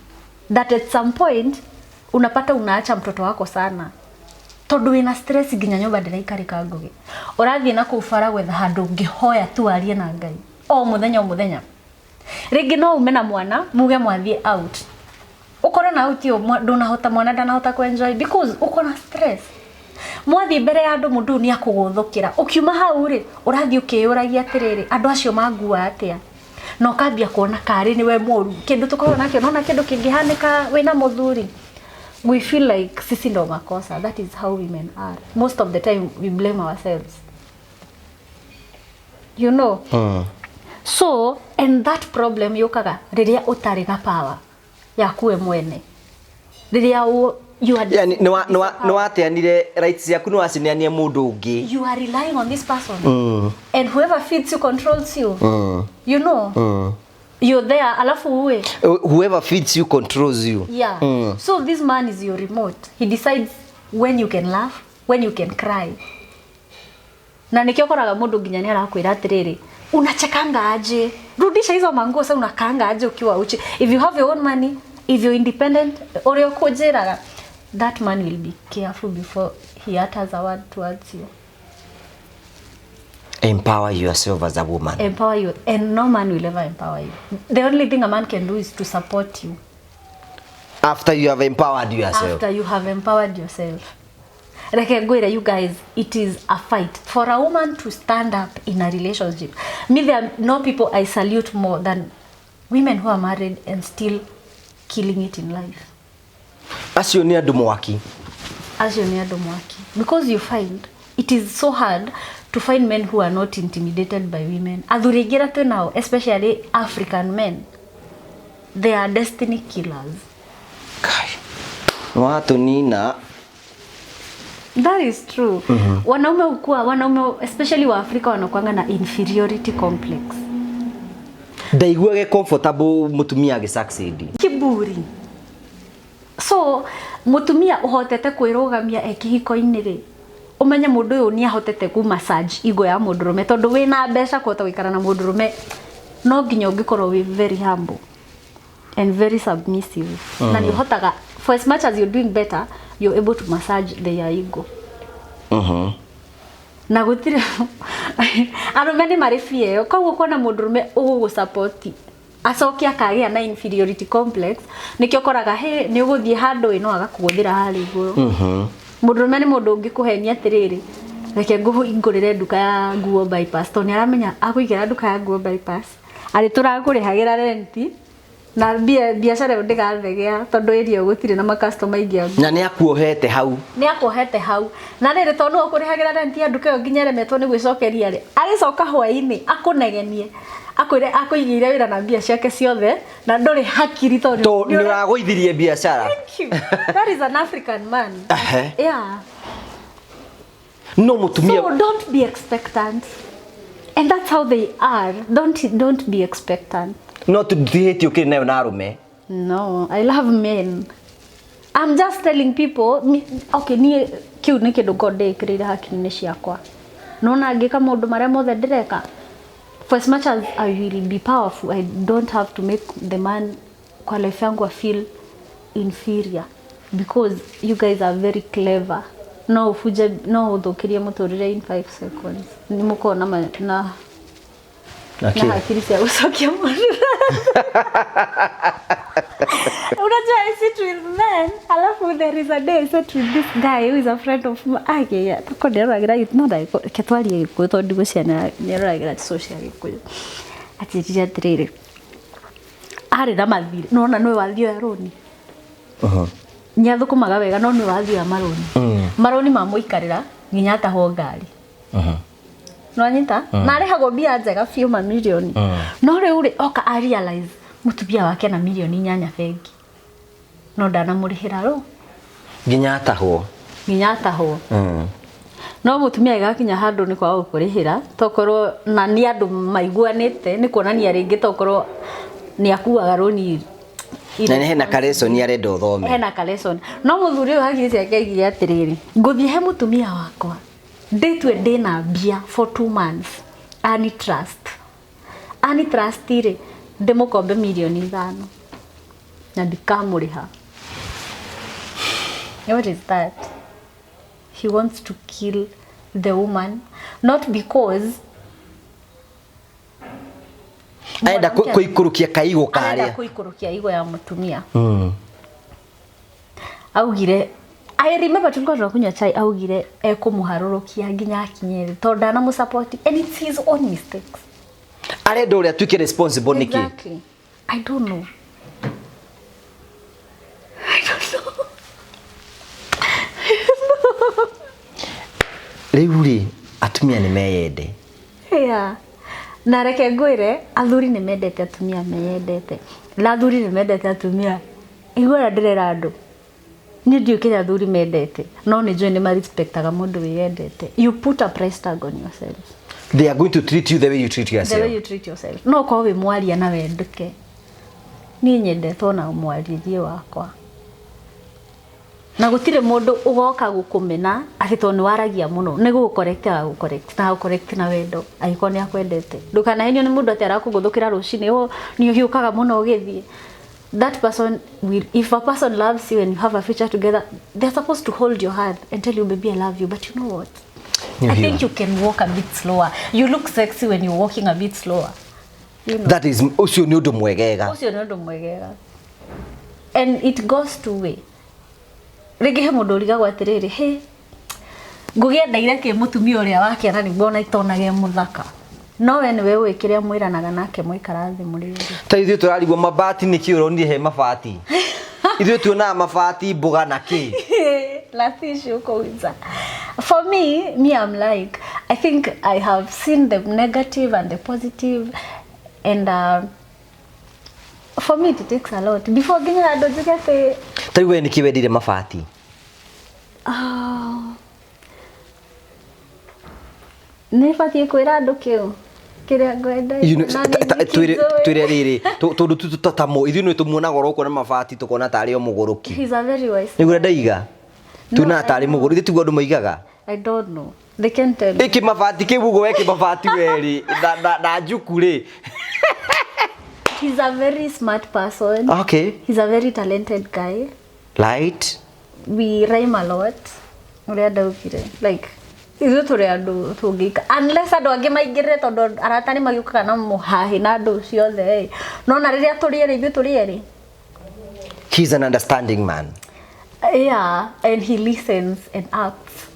that at some point unapata unaacha mtoto wako sana tondu wina stress ginya nyumba ndiraikarika ngugi urathie na kufara gwetha handu ngihoya tu arie na Ngai o muthenya ringi no umena mwana muge mwathie out ukora na out yo ndunahota mwana ndanahota ku enjoy because uko na stress. Mwathi mbere ya andu mundu ni akuguthukira ukiuma hau ri urathi ukiyuragia atiriri andu acio mangua atia no kambia kuona kari ni we moru kindu tukorwo nakio nona kindu kingihanika wina muthuri. We feel like sisi ndo makosa. That is how women are. Most of the time we blame ourselves, you know. So and that problem yokaga riria utari na power ya kuwe mwene riria you are yani no ateanire rights yaku no acineanie mundu ungi. You are relying on this person and whoever feeds you controls you. You know. You're there alafu uwe whoever feeds you controls you. Yeah. So this man is your remote. He decides when you can laugh, when you can cry. Na nikiokoraga mundu nginya ni arakwira atiriri unachekanga aje? Rudisha hizo manguo sasa, unakaanga aje ukiwa uchi? If you have your own money, if you're independent or you're kojera, that man will be careful before he utters a word towards you. Empower yourself as a woman. Empower you, and no man will ever empower you. The only thing a man can do is to support you. After you have empowered yourself. After you have empowered yourself. Like you guys, it is a fight for a woman to stand up in a relationship. Me, there are no people I salute more than women who are married and still killing it in life. Asionia dumwaki. Asionia dumwaki. Because you find it is so hard to find men who are not intimidated by women. Adhurigira to now, especially African men, they are destiny killers. Kai. Watu nina. That is true. Wanaume especially wa Afrika wanakuanga na inferiority complex. Daiguage comfortable mutumia age succeed. Kiburi. So mutumia uhotete kwirugamia ekihiko-ini ri, umenye mundu uyu ni ahotete ku massage ego ya mundurume, tondu wina mbeca kwota wikara na mundurume no nginya ungikorwo wi very humble and very submissive. Na ni hotaga, for as much as you're doing better, you're able to massage their ego. Na gutire arume ni marifie koguo kona mundurume ugu support acoki akagia na inferiority complex, nikyo koraga he ni uguthie handu ino agakuguthira hari iguru. Mundurume ni mundu ungikuhenia atiriri, reke nguhingurire nduka ya nguo bypass, to ni aramenya akuigira nduka ya nguo bypass ari turagurihagira renti na biashara yo ndigathegea tondu irio gutire na customer ingi na ni akuohete hau na riri tondu ukurihagira renti ya nduka yo nginya remetwo ni gwicokeria ri aricoka hwaini akunegenie akuigire wira na bia ciake ciothe na nduri hakiri tondu ni uragoithirie biashara. Thank you. That is an African man. Yeah. No mutumia. So don't be expectant, and that's how they are. Don't be expectant. Not to hate you kina na arume. No, I love men. I'm just telling people, okay, ni kiu ni kindu ngode ikirira hakiri-ini ciakwa. Nona ngika maundu maria mothe ndireka, for as much as I will be powerful, I don't have to make the man kwa life yangu feel inferior, because you guys are very clever. No ufuje no uthukirie muturire in 5 seconds. Ni mukona na hakiri cia gucokia mundu. Unajua I sit with men, alafu there is a day I sit with this guy who is a friend of mine. Tukoneragira no dai ketwari iko tondu guciana neragira social iko. Atijia atiriri. Ari na mathire. Nona no wathio ya roni. Nyathukumaga wega no ni wathio ya maroni. Maroni mamuikarira nginya ataho ngari. No anyita na rehago bia njega few mamilioni. No riu ri oka a realize mutubia wake na milioni 8 bengi. No ndana murihira ro nginya ataho no mutumia igakinya handu ni kwa ukurihira tokorwo na ni andu maiguanite ni kuonania ringi tokorwo ni akuaga roni na hena kareso ni arenda uthome hena kareso no muthuri uyu hagiri ciake igire atiriri nguthie he mutumia wakwa nditwe ndina bia for 2 months ani trust ire ndimukombe milioni 5 na ndikamuriha. What is that? He wants to kill the woman, not because aenda kuikurukia kaigo karia, aenda kuikurukia igo ya mutumia. Augire I remember tulikuwa kunywa chai, augire ekumuharurukia nginya akinyere tonda na mu support, and it's his own mistakes. Arenda uria tuike responsible niki. Exactly. I don't know. Riuri atumia ni meyende. Yeah. Na reke ngwire athuri ni mendete atumia meyendete. La athuri ni mendete atumia. Igora ndirera andu. Ni ndio kile athuri mendete. No ni join ma respectaga mundu wiyendete. You put a price tag on yourself. They are going to treat you the way you treat yourself. The way you treat yourself. No kwa we mwaria na wenduke. Ni nyendete ona mwaririe wakwa. na gutire mundu ugoka gukumena atito ni waragia muno ni gukorect na wendo aiko ni akwendete ndukana henio ni mundu atara kuguthukira rucini o ni uhiukaga muno ugithie. That person will, if a person loves you and you have a future together, they're supposed to hold your hand and tell you, baby, I love you. But you know what? I think you can walk a bit slower. You look sexy when you're walking a bit slower. You know? That is ucio ni undu mwegega. And it goes two way. Rege he mundu riga gwatiriri he ngugia ndaire ke mutumia uria wake na ni bona itonage muthaka. No we ni wewe kiria mwiranaga nake muikara thi muri. Ta ithu turarigwo mabati ni kiuronie he mabati. Ithu tuona mabati mboga na ki. Latishu uko wiza. For me I'm like, I think I have seen the negative and the positive, and for me it takes a lot before getting a dojigate. Tai we ni kiwedire mabati. Ne fatie kwira andu kiu kiria ngwenda twire riri tondu tutatamo ithu no tumuona goro uko na mabati tukona tari o muguruki. He's a very wise. Ni gwenda iga tuna tari muguru ithu tigo andu maigaga. I don't know, they can tell you iki mabati kibugo weke mabati weri na njukuri. He's a very smart person. Okay. He's a very talented guy. Light. We rhyme a lot. Like, ithu turi andu tungika unless andu angi maingire tondu aratani magiukaga na muhahi na andu ciothe no na riria turi eri ithu turi eri. He's an understanding man. Yeah, and he listens and acts.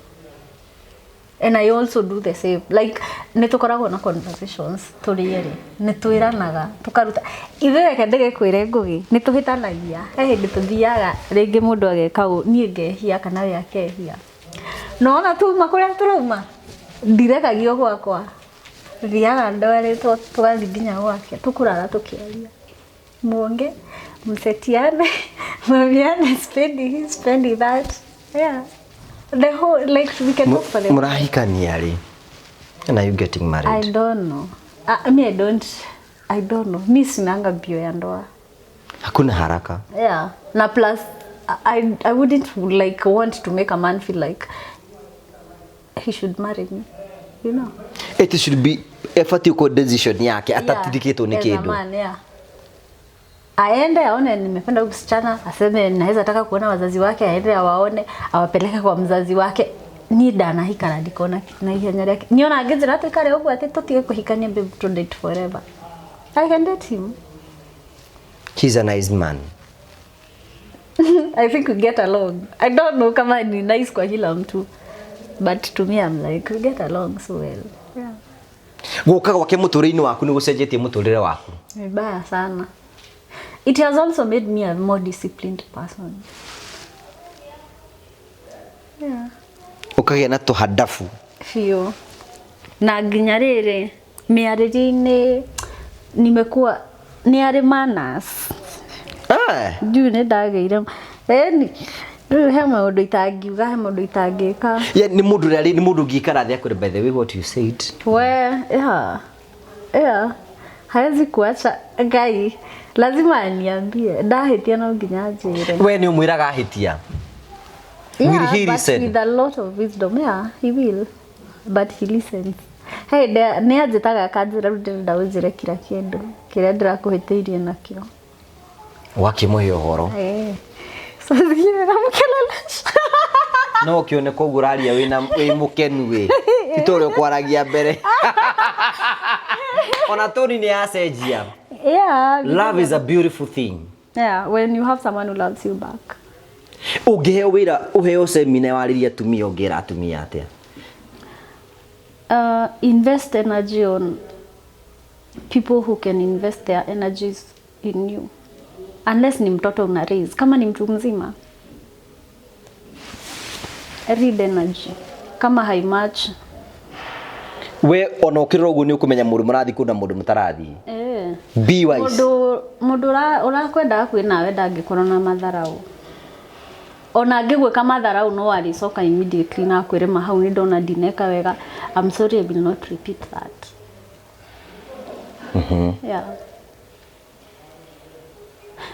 And I also do the same. Like, nitukoragwo na conversations turi eri nitwiranaga tukaruta ithe kendege kwire ngugi nituhitanagia hindi tuthiaga ringi mundu ageka nie ngehia kana we akehia. No tu makuria turuma ndirekagio gwakwa thiaga ndwari twathi nginya gwake tukurara tukiaria muonge msetiane mamiane spending that. Yeah, the whole, like, we can talk for them. Murahikania ri and are you getting married? I don't know. I don't know. Mi sinanga bio ya ndoa. Hakuna haraka. Yeah, na plus I wouldn't like want to make a man feel like he should marry me, you know. It should be effort yuko decision yake atatidikito ni kidu. Yeah. Aende aone nimependa msichana, aseme naweza taka kuona wazazi wake, aende awaone, awapeleke kwa mzazi wake. Ni dana hikara dikona na ihenya yake. Niona agizira tukare ugu ate tutige kuhikania babe to date forever. I can date him. He's a nice man. I think we get along. I don't know kama ni nice kwa kila mtu. But to me I'm like we get along so well. Yeah. Guka gwake muturire-ini waku ni gucenjetie muturire waku. Mbaya sana. It has also made me a more disciplined person. Yeah. Ukagia na tuhadafu. Fio. Na nginya riri miariri-ini nimekuwa ni ari manners. Juu ni ndageire. He maundu itangiuga he maundu itangika. Yeah, ni mundu rari ni mundu ngikara thia kuri by the way what you said. Well, yeah. Hawezi kuacha Ngai. Lazima aniambie. Ndahitia no nginya njire. We ni umwiraga ahitia. Will he listen? With a lot of wisdom, yeah, he will. But he listens. Hey, ni ajitaga kanjira ndawizire kira kindu. Kiria ndirakuhitiirie nakio. Wakimuhe uhoro. So zingine na mukelele. No kione ko guraria we mukenu we. Titore kwaragia mbere. Ona toni ni acenjia. Yeah. Love is a beautiful thing. Yeah, when you have someone who loves you back. Ungeheo wira uheo semina wariria tumia ungera atumia atia. Invest energy on people who can invest their energies in you. Unless ni mtoto una raise, kama ni mtu mzima. Read energy. Kama hai match. We ona ukirira ugu ni ukumenya mundu murathi kuna mundu mutarathi. Be wise. Mundu urakwenda kwi nawe ndangikorwo na matharau. Ona ngigwe kama matharau no wari soka immediately na kwire mahau ni ndona dineka wega. I'm sorry, I will not repeat that. Yeah.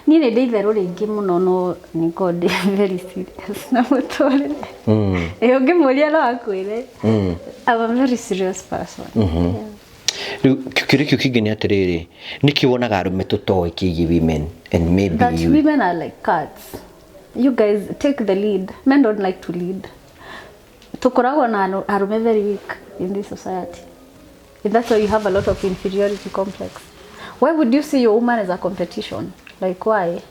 Ni ne nditherũ ringi muno no niko ndi very serious na mutore. Ngĩmũria no akwĩre. I'm a very serious person. Kĩrĩkio kĩngĩ nĩ atĩrĩrĩ, nĩkĩ wonaga arũme tũtoĩ kĩgiĩ women and maybe that you. Women are like cats. You guys take the lead. Men don't like to lead. Tukoragwo na arũme very weak in this society. And that's why you have a lot of inferiority complex. Why would you see your woman as a competition? Like why?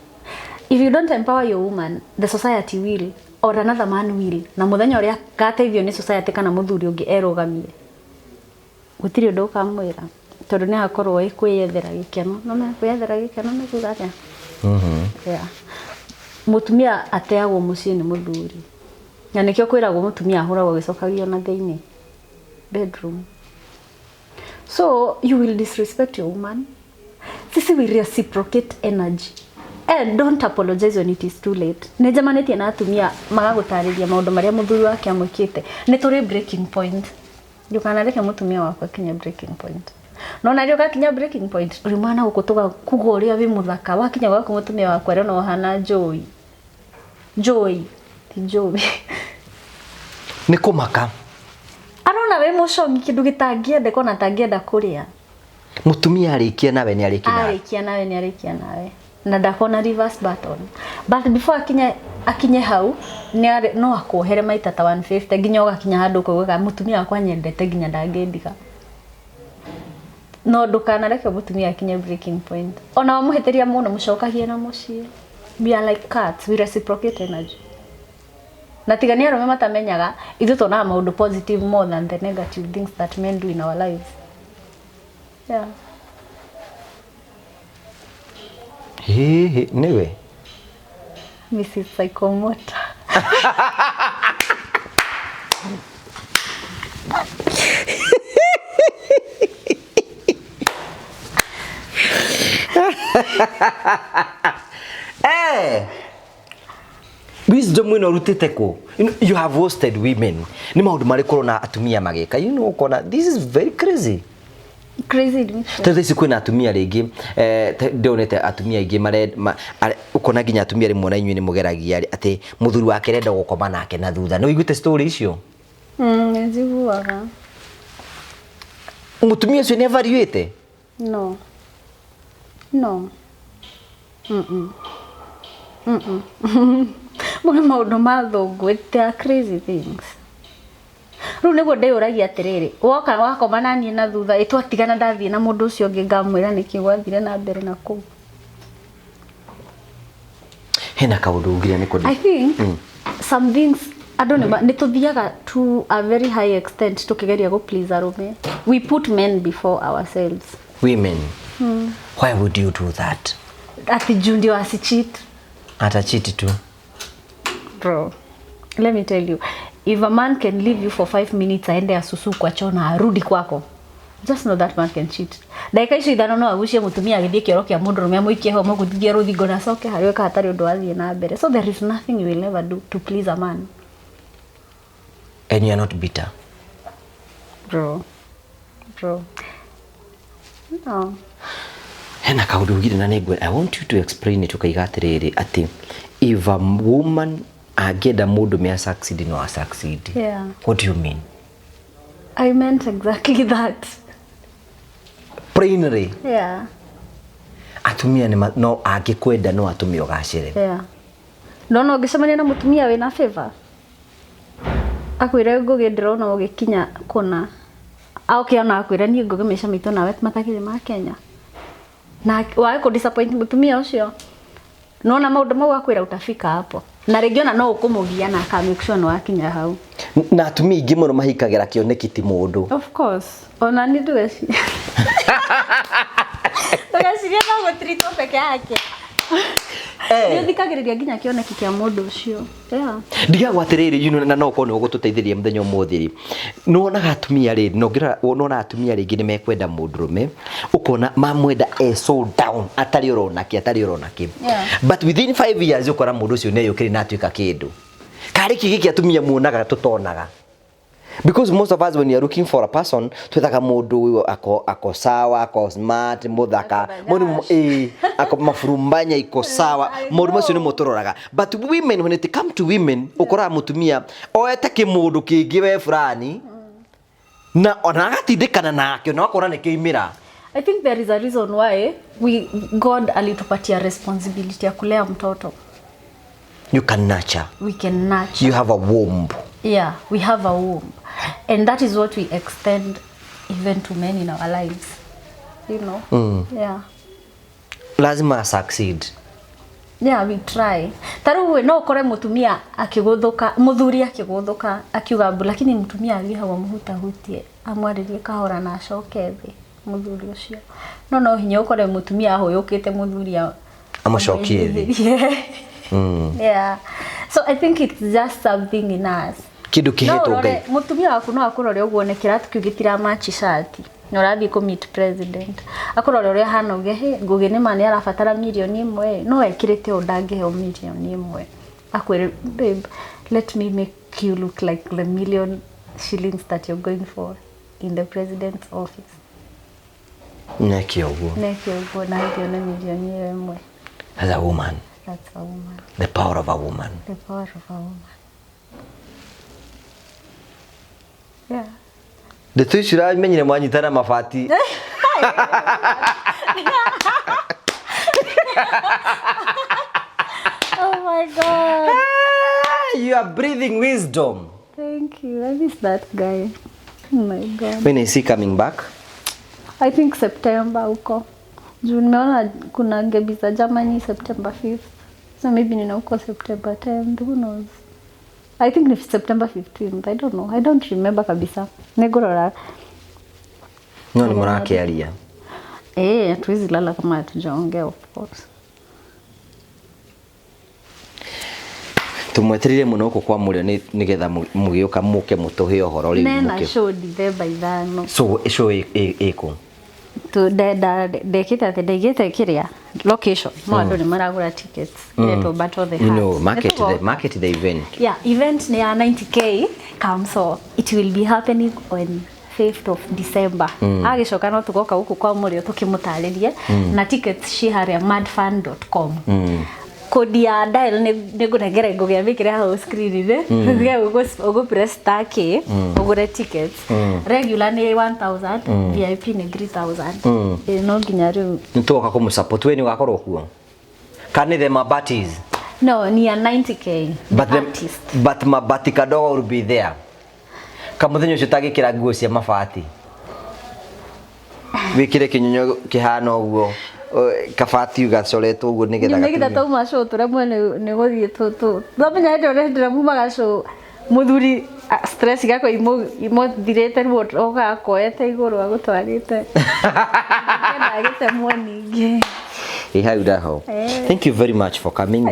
If you don't empower your woman, the society will, or another man will. Na muthenya ũrĩa gateithio nĩ society kana mũthuri ũngĩ erũgamie. Gũtirĩ ũndũ ũkamwĩra. Tondũ nĩ akorwo kwĩyethera gĩkeno. No me kwĩyethera gĩkeno nĩ kuuga atĩa? Yeah. Mũtumia ateagwo mũciĩ nĩ mũthuri. Na nĩkĩo kwĩragwo mũtumia ahũragwo gĩcokagio na thĩinĩ bedroom. So you will disrespect your woman. Sisi will reciprocate energy. And don't apologize when it is too late. Nejamanĩtie na atumia magagũtarĩria maũndũ marĩa mũthuri wake amwĩkĩte. Nĩ tũrĩ breaking point. Ndukanareke mũtumia wako akinya breaking point. No na rĩo gakinya breaking point, ulimwana gũkũtũga kuga ũrĩa wĩ mũthaka. Wakinya gwako mũtumia wako rĩo no hana joy. Joy. Ti joy. Nĩ kũmaka. Arona we mũcongi kĩndũ gĩtangĩende kona tangĩenda kũrĩa. Mũtumia arĩkia nawe nĩ arĩkia nawe. Arĩkia nawe nĩ arĩkia nawe. Na ndakona reverse button. But before akinye hau no akohere maita ta 150 nginya ũgakinya handũ kuuga mũtumia wakwa nyendete nginya ndangĩndiga. No ndukanareke mũtumia akinye breaking point. Ona wamũhĩtĩria mũno mũcokagie na mũciĩ. We are like cats, we reciprocate energy. Na tigani arũme matamenyaga ithuĩ tuonaga maũndũ positive more than the negative things that men do in our lives. Yeah. Nĩwe. Mrs. Psychomotor. Wisdom ino rutite ku. You have hosted women. Ni maundu marĩkũ na atumia magĩka. You know kona this is very crazy. Crazy. Tete siku na atumia rĩngĩ ndonete atumia aingĩ mare ukona nginya atumia rĩmwe na inyuĩ nĩ mũgeragia atĩ mũthuri wake renda gũkoma nake na thutha. Nĩ wiguĩte story icio? Njiguaga. Mũtumia ũcio nĩ evaluate? No. Mwana maũndũ ma thũngũ, they are crazy things. Rĩu nĩguo ndĩũragia atĩrĩrĩ, woka wakoma na niĩ na thutha ĩtwatigana ndathiĩ na mũndũ ũcio ũngĩ ngamwĩra nĩkĩ gwathire na mbere na kũu. Hena kaũndũ ũngĩra nĩ kũndũ. I think some things nĩ tũthiaga to a very high extent tũkĩgeria gũ please arũme. We put men before ourselves. Women. Why would you do that? Ati juu ndio asicheat. Ata cheat too. Bro, let me tell you, if a man can leave you for 5 minutes aende asusu kwa choo na arudi kwako, just know that man can cheat. Dakika icio ithano no agucie mutumia agithie kioro kia mundu rume muikie ho muguthithia ruthingo na coke harĩ ka hatari undu athie na mbere. So there is nothing you will never do to please a man. And you are not bitter. Bro. No. Hena kaũndũ ũgire na nĩngwe. I want you to explain it ukaiga atĩrĩrĩ atĩ if a woman angĩenda mũndũ me succeed no a succeed. Yeah. What do you mean? I meant exactly that. Plainly. Yeah. Atumia no angĩkwenda no atumia ũgacĩre. Yeah. No ũngĩcemania na mũtumia wĩna favor. Akwĩre ngũgĩ ndĩrona ũgĩkinya kũna. Ona akwĩra niĩ ngũgĩ maica maitũ nawe matakĩrĩ ma Kenya. Na wae ku disappoint mutumia ucio. No na maundu mau akwira utafika hapo. Na rĩngĩ ona no ũkũmũgia na aka make sure no akinya hau. Na atumia ingĩ mũno mahikagira kĩoneki ti mũndũ. Of course. Ona ni ndũgeci. Ndũgeciria no gũtritwo peke yake. Nĩ thikagĩrĩria nginya kĩoneki kĩa mũndũ ũcio. Yeah. Ndigagwo atĩrĩrĩ you know na no korwo nĩ ũgũtũteithĩria mũthenya ũmũthĩ. No onaga atumia rĩ no ngira wona atumia rĩngĩ nĩ mekwenda mũndũrũme ukona mamwenda so down atari ũronake. But within 5 years ukora mũndũ ũcio nĩ yũkĩrĩ na atuĩka kĩndũ. Karĩ kĩgĩ kĩa atumia muonaga tũtonaga. Because most of us when you're looking for a person twethaga mundu ako sawa, ako smart, muthaka, mundu ako mafurumbanya iko sawa, mundu macio ni muturoraga. But women, when it come to women, ukora mutumia oete kimundu kingi we fulani na ona agatindikana nakyo na akora ni kiimira. I think there is a reason why God alitupatia responsibility ya kulea mtoto. You can nurture. We can nurture. You have a womb. Yeah, we have a womb. And that is what we extend even to men in our lives. You know? Yeah. Lazima succeed. Yeah, we try. Taruwe no kore mutumia akiguthuka, muthuri akiguthuka, akiuga mbu lakini mutumia alihawa muhuta hutie, amwaririe kahora na acoke thi muthuri ucio. No hinya ukore mutumia ahoyukite muthuri amacokie thi. Yeah. So I think it's just something in us. Kindu kiheto ngai. No, mutumia waku no akurore uguo ne kiratu kigitira match shati. No rathi ko meet president. Akurore uri hana uge he ngugi ni mani arafatara milioni 1 no ekirite undange he milioni 1. Akwere babe, let me make you look like the million shillings that you're going for in the president's office. Nekio uguo na hiyo na milioni 1. As a woman. That's a woman. The power of a woman. The power of a woman. Yeah. The two should have menyire mwanyitana mafati. Oh my God. You are breathing wisdom. Thank you. I miss that guy. Oh my God. When is he coming back? I think September huko. Juu nimeona kuna gebi za Germany September 5th. So maybe nina huko September 10th. Who knows? I think it's September 15th. I don't know. I don't remember kabisa. Negorora. No ni murake alia. Tuwezi lala kama hatujaongea of course. Tumweterire muno uko kwa murio nigetha mugioka muke mutuhe uhoro ri muke. Nena show December 5. So show eko. To dekite ati ndegite kiria location no andu ni maragura tickets to battle the heart. No, market the event. Yeah, event ni ya 90k come, so it will be happening on 5th of December. Agicoka no tugoka guku kwa murio tukimutaririe na tickets ciharia madfan.com. Kodi ya dial ni gunegere ngugia mikire ha screen ni ngugia ugo press star K ugure tickets. Regular ni 1000, VIP ni 3000. No nginya riu nitoka ku support we ni gakorwo kuo. Can the mabatis? No, ni ya 90k. But mabati kadogo will be there. Kamuthenyo ucio tagikira nguo cia mabati. Wikire kinyonyo kihana uguo. Kafati ugacoretwo uguo nigetha gatumia nigetha tauma show turamwe ni guthie tu twamenya hendo ndira mumaga show muthuri stress gako imo direte ruo oga koete iguru agutwarite ngenda gite mwaningi hau daho. Thank you very much for coming.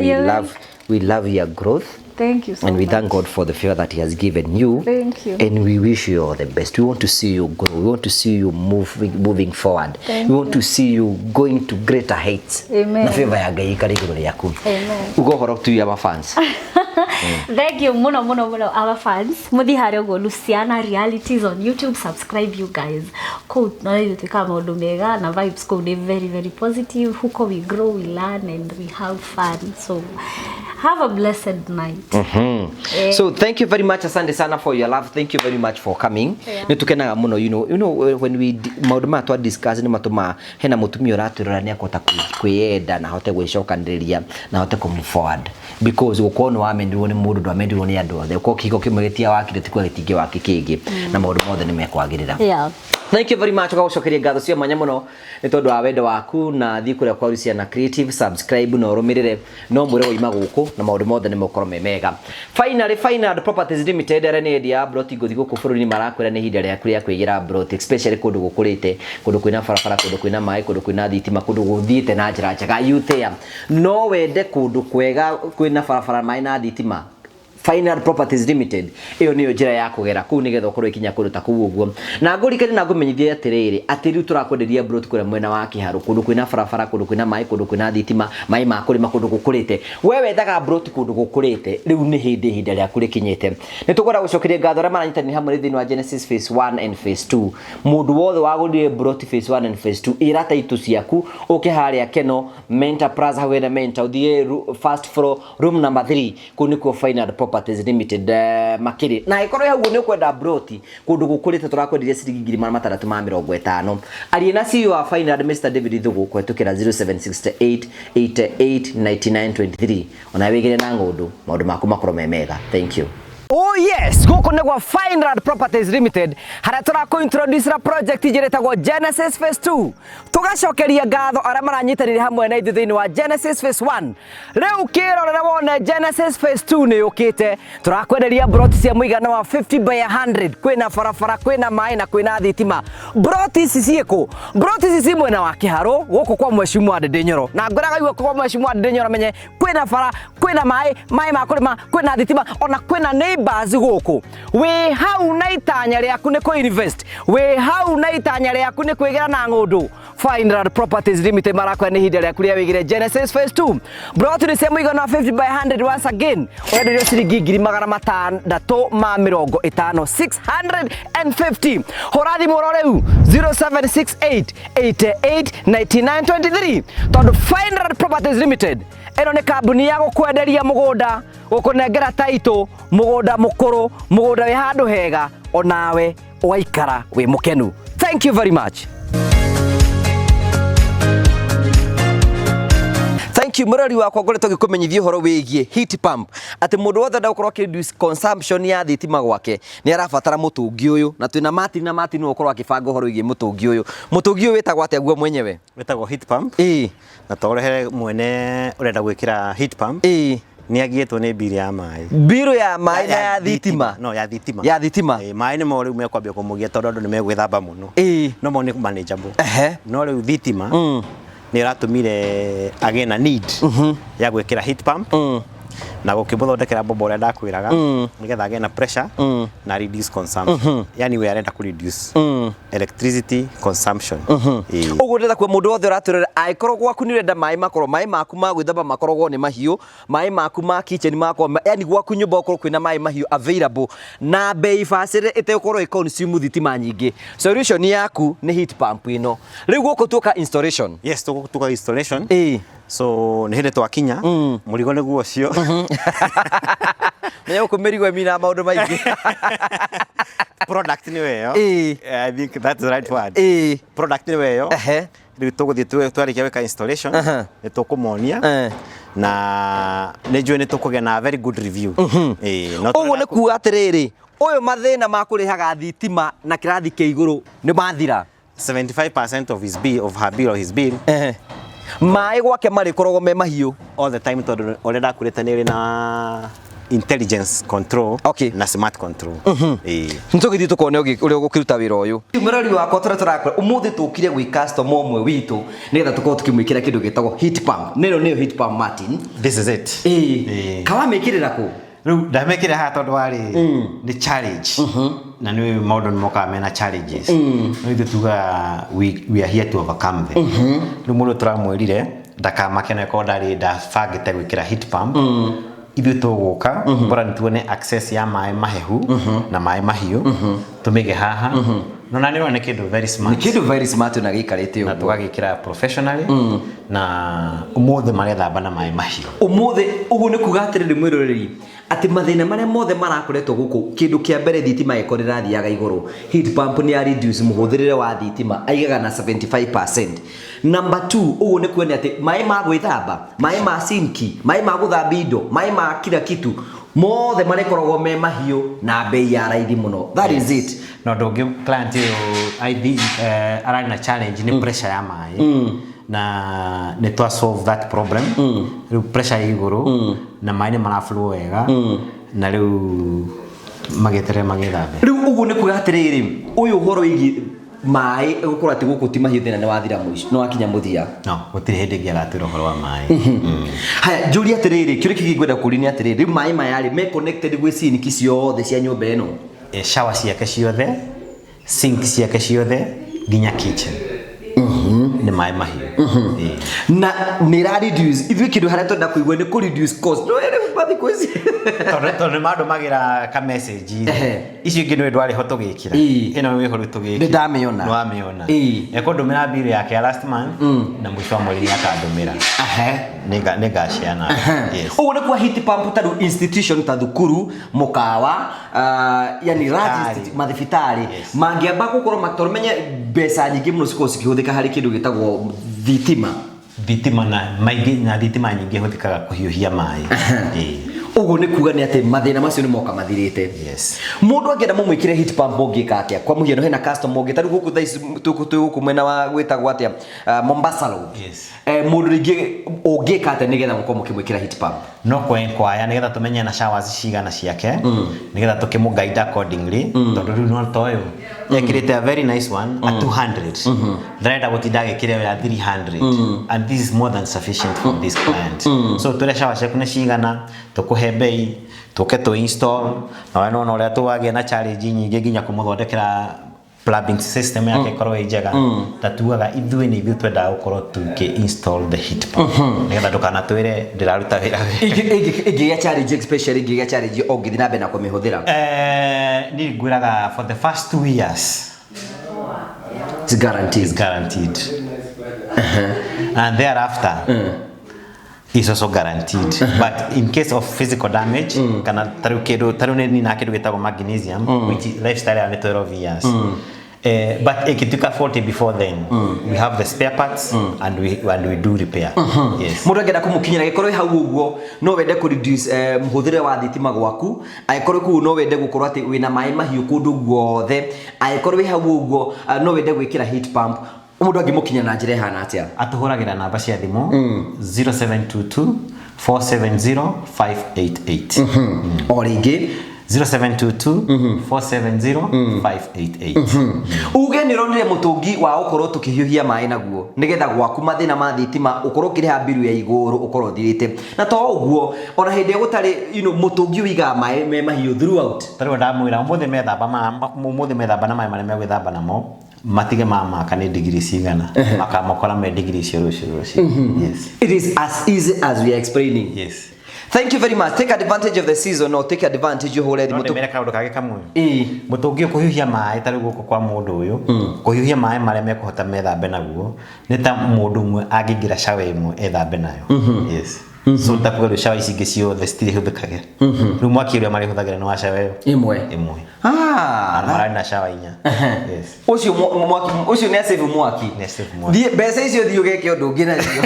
We love your growth. Thank you so much. And we thank God for the favor that He has given you. Thank you. And we wish you all the best. We want to see you grow. We want to see you moving forward. We want to see you going to greater heights. Amen. Na favor ya Ngai ikari iguru yaku. Amen. Ugo horo to your fans. Thank you muno our fans. Muthi hari ugo Luciana Realities on YouTube. Subscribe you guys. Ko na yutuka maundu mega na vibes ko very very positive. Huko we grow, we learn and we have fun. So have a blessed night. So thank you very much, asante sana for your love. Thank you very much for coming. Nitukenaga muno, you know when we maundu ma twa discuss ni matuma hena mutumia uraturora ni akota kwiyenda na hote gwicokaniriria na hote ku move forward, because ukono wamendirwo ni mundu ndwamendirwo ni andu othe uko Kihiko kimwetia wakire tikwa gitingi waki kingi na maundu mothe ni mekwagirira. Thank you very much kwa gucokeria ngatho cia mwanya muno ni tondu wa wendo waku na thii kuria kwa Luciana Creative. Subscribe no rumirire no mwire woima guku na maundu mothe ni mukoro memega. Finally Final Properties Limited arene dia broti guthi guku bururi ni marakwira ni hinda ria kuria kwigira broti, especially kundu gukurite, kundu kwina barabara, kundu kwina mai, kundu kwina thitima, kundu guthiite na njira njega. You there no wende kundu kwega kwina barabara mai na thitima, Final Properties Limited iyo niyo njira ya kugera kuu nigetha ukorwo ikinya kundu ta kuu uguo na ngurikane na ngumenyithie atiriri ati riu turakwenderia brot kure mwena wa Kiharu kundu kwina barabara kundu kwina mai kundu kwina thitima mai ma kurima kundu gukurite wewe ndaga brot kundu gukurite riu ni hinda ria kuri kinyite ni tugora gucokeria ngatho ra maranyitani hamwe thini wa Genesis phase 1 and phase 2 mundu wothe wagurire brot phase 1 and phase 2 irata itu ciaku ukiharia Keno Mentor Plaza hawena Mentor uthie first floor room number 3 kuniko Final Properties Limited makiri na ikorwo hau ni kwenda broti kundu gukurite turakwenderia ciringi 350 ariena CEO wa Final Mr David Thugu kwetukira 0768 88 9923 ona wigire na ngundu maundu maku makoro memega. Thank you. Oh yes, guku negwa Final Properties Limited hara turako introduce ra project ijiretagwo Genesis phase 2 tugacokeria ngatho ara maranyitanire hamwe na ithuthini wa Genesis phase 1 riu kirorera wone Genesis phase 2 ni yukite turakwenderia broti cia muigana wa 50 by 100 kwina barabara kwina mai na kwina thitima broti ici cieko broti ici mwena wa Kiharu guku kwa Mheshimiwa Ndenyoro na ngoraga iwe kwa Mheshimiwa Ndenyoro menye kwina bara kwina mai ma kurima kwina thitima ona kwina bazi guku we hau na itanya riaku ni ko invest we hau na itanya riaku ni kwigera na ngundu Final Properties Limited marakwa ni hinda riaku ria wigire Genesis phase 2 brought to the same igana 50 by 100 once again wenderio ciringi 650 horathi muro riu 0768 88 9923 tondu Final Properties Limited eno ni kambuni ya gukwenderia mugunda gukunengera taito mugunda mukuru mugunda wi handu hega onawe waikara wi mukenu. Thank you very much. Thank you murari wakwa ngoretwo gikumenyithio horo wigie heat pump ati mundu wothe ndagukorwo reduce consumption ya thitima gwake ni arabatara mutungi uyu na twina mati no ukorwo akibanga horo wigie mutungi uyu wetagwo atia guo mwenyewe wetagwo heat pump na torehe mwene urenda gwikira heat pump ni agietwo ni bill ya mai na ya thitima no ya thitima mai ni mo riu mekwambia kumugia tondu andu ni megwithamba muno no mo ni manageable no riu thitima ni ratumire agena need ya gwikira heat pump na gukimuthondekera bombo uria ndakwiraga nigetha agena pressure na reduce consumption yani we arenda ku reduce electricity consumption ugu ndetha kwa mundu wothe uraturira aikorwo gwaku ni urenda mai maku ma gwithamba makorogwo ni mahiu mai maku ma kitchen mako yani gwaku nyumba ukorwo kwina mai mahiu available na bei facile itekorwo iconsume thitima nyingi solution yaku ni heat pump ino riu guku tuka installation yes tuka installation so ni hende twakinya murigo ni guo cio Nyo kumerigo mina maundu maingi product ni weyo I think that's the right word product ni weyo riu tuguthie twarikia weka installation ni tukumonia na nejwe ni tukugea na very good review ugu ni kuga atiriri uyu mathina ma kurihaga thitima na kirathi ke iguru ni mathira 75% of his bill of her bill or his bill mai gwake mari korogo me mahiu all the time tondu orenda kureta ni na intelligence control na smart control ntugithi tukone uria gukiruta wira uyu murari wakwa turakora umuthi tukire gwi customer omwe witu nigetha tukorwo tukimwikira kindu gitagwo heat pump niyo heat pump Martin this is it kawa mekirira ku riu ndamekira ha tondu wari ni challenge na ni maundu ni moka mena challenges no ithu tuga we are here to overcome them riu mundu turamwirire ndakamakene ko ndari ndabangite gwikira heat pump ithu tuguka bora nituone access ya mai mahehu na mai mahiu tumige haha no na niro ni kindu very smart na gikarite uguo na tugagikira professionally na umuthi marethamba na mai mahiu umuthi ugu ni kugatiriri mwiroreri ati mathina maria mothe marakoretwo guku kindu kia mbere thitima iko rirathiaga iguru heat pump ni ya reduce muhuthirire wa thitima aigaga na 75%. Number 2 ugu ni kuone ati mai ma gwithamba mai ma sinki mai ma guthamba indo mai ma kila kitu mothe marekoragwo me mahiu na bei ya raithi muno that is it no donge client I think arari na challenge ni pressure ya mai na ne to solve that problem riu pressure iguru na mai ni maraflow wega na riu magetere magithambe riu ugu ni kugatiriri uyu horo igi mai gukora ati guku ti mahiu thina ni wathira muico no akinya muthia no gutire hindi ngi agatwira horo wa mai haya njuri atiriri kiuri kigigwenda kuri ni atiriri riu mai mayari me connected gwi sink ciothe cia nyumba eno shower ciake ciothe sink ciake ciothe nginya kitchen ni mai mahiu na ni ra reduce ithui kindu haria twenda kuigwa ni ku reduce cost no ere bathi kwezi tondu mando magira ka message icio ingi nwe ndwari ho tugikira ino wi horu tugikira ndamiona no amiona ekondomira bill yake ya last month na mwisho wa mwezi akandumira nega ciana yes ugu ni kwa heat pump taru institution ta thukuru mukawa yani rajist mathibitari mangiamba gukorwo matormenye mbeca nyingi muno ciko cikihuthika hari kindu gitagwo thitima na maingi na thitima nyingi huthikaga kuhiuhia mai ugu ni kuga ni ati mathina macio ni moka mathirite yes mundu angenda mumwikire heat pump ungika atia kwa muhiano hena customer ungi taru guku thaici tuku mwena wa gwitagwo atia Mombasa Road yes mundu ringi ungika atia nigetha gukorwo mukimwikira heat pump no kwaya nigetha tumenye na showers cigana ciake nigetha tukimuguide accordingly tondu riu no toyo ekirite a very nice one at 200 ndrenda gutinda gikire ya 300 and this is more than sufficient for this client so tule shower ciaku ni cigana tukuhe bei tuke to install na wana no ria tuwagia na challenge nyingi nginya kumuthondekera plumbing system yake korwo ijega tatuaga ithui ni ithui twenda gukorwo tuki install the heat pump nigetha ndukana twire ndiraruta wira igi ya challenge especially igi ya challenge ongithi na bena kumihuthira ni ngwiraga for the first 2 years it's guaranteed and thereafter is also guaranteed but in case of physical damage kana taru ni na kidu gitagwo magnesium which lifestyle ya 12 years but ikituka 40 before then we have the spare parts and we do repair yes mundu angenda kumukinyira gikorwo hau uguo no wende ku reduce muhuthire wa thitima gwaku aikorwo ku no wende gukorwo ati wina mai mahiu kundu guothe aikorwo hau uguo no wende gwikira heat pump mundu angimukinya na njira hana atia atuhuragira namba cia thimu 0722 470 588 o ringi 0722 470 588 uge ni ronire mutungi wa ukorwo tukihiuhia mai naguo nigetha gwaku mathina ma thitima ukorwo kiriha biru ya iguru ukorwo thirite na to uguo ona hindi gutari mutungi wiga mai me mahiu throughout tari ndamwira umuthi methamba na mai mare megwithamba namo matige mama kani degree cigana makamokora me degree cio yes it is as easy as we are explaining yes thank you very much take advantage of the season or take advantage of already mutu mera kaundu kage kamwe mutungi kuhiuhia mai tari guko kwa mundu uyu kuhiuhia mai mare mekuhota methambe naguo ni ta mundu mwe agingira shawa imwe ethambe nayo yes so takuga shawa icingi ciothe stili huthikage riu mwaki uria mari huthagira ni wa shawa imwe mara na shawa inya yes ucio mwaki ucio ni save mwaki mbeca icio thio geke undu ngina cio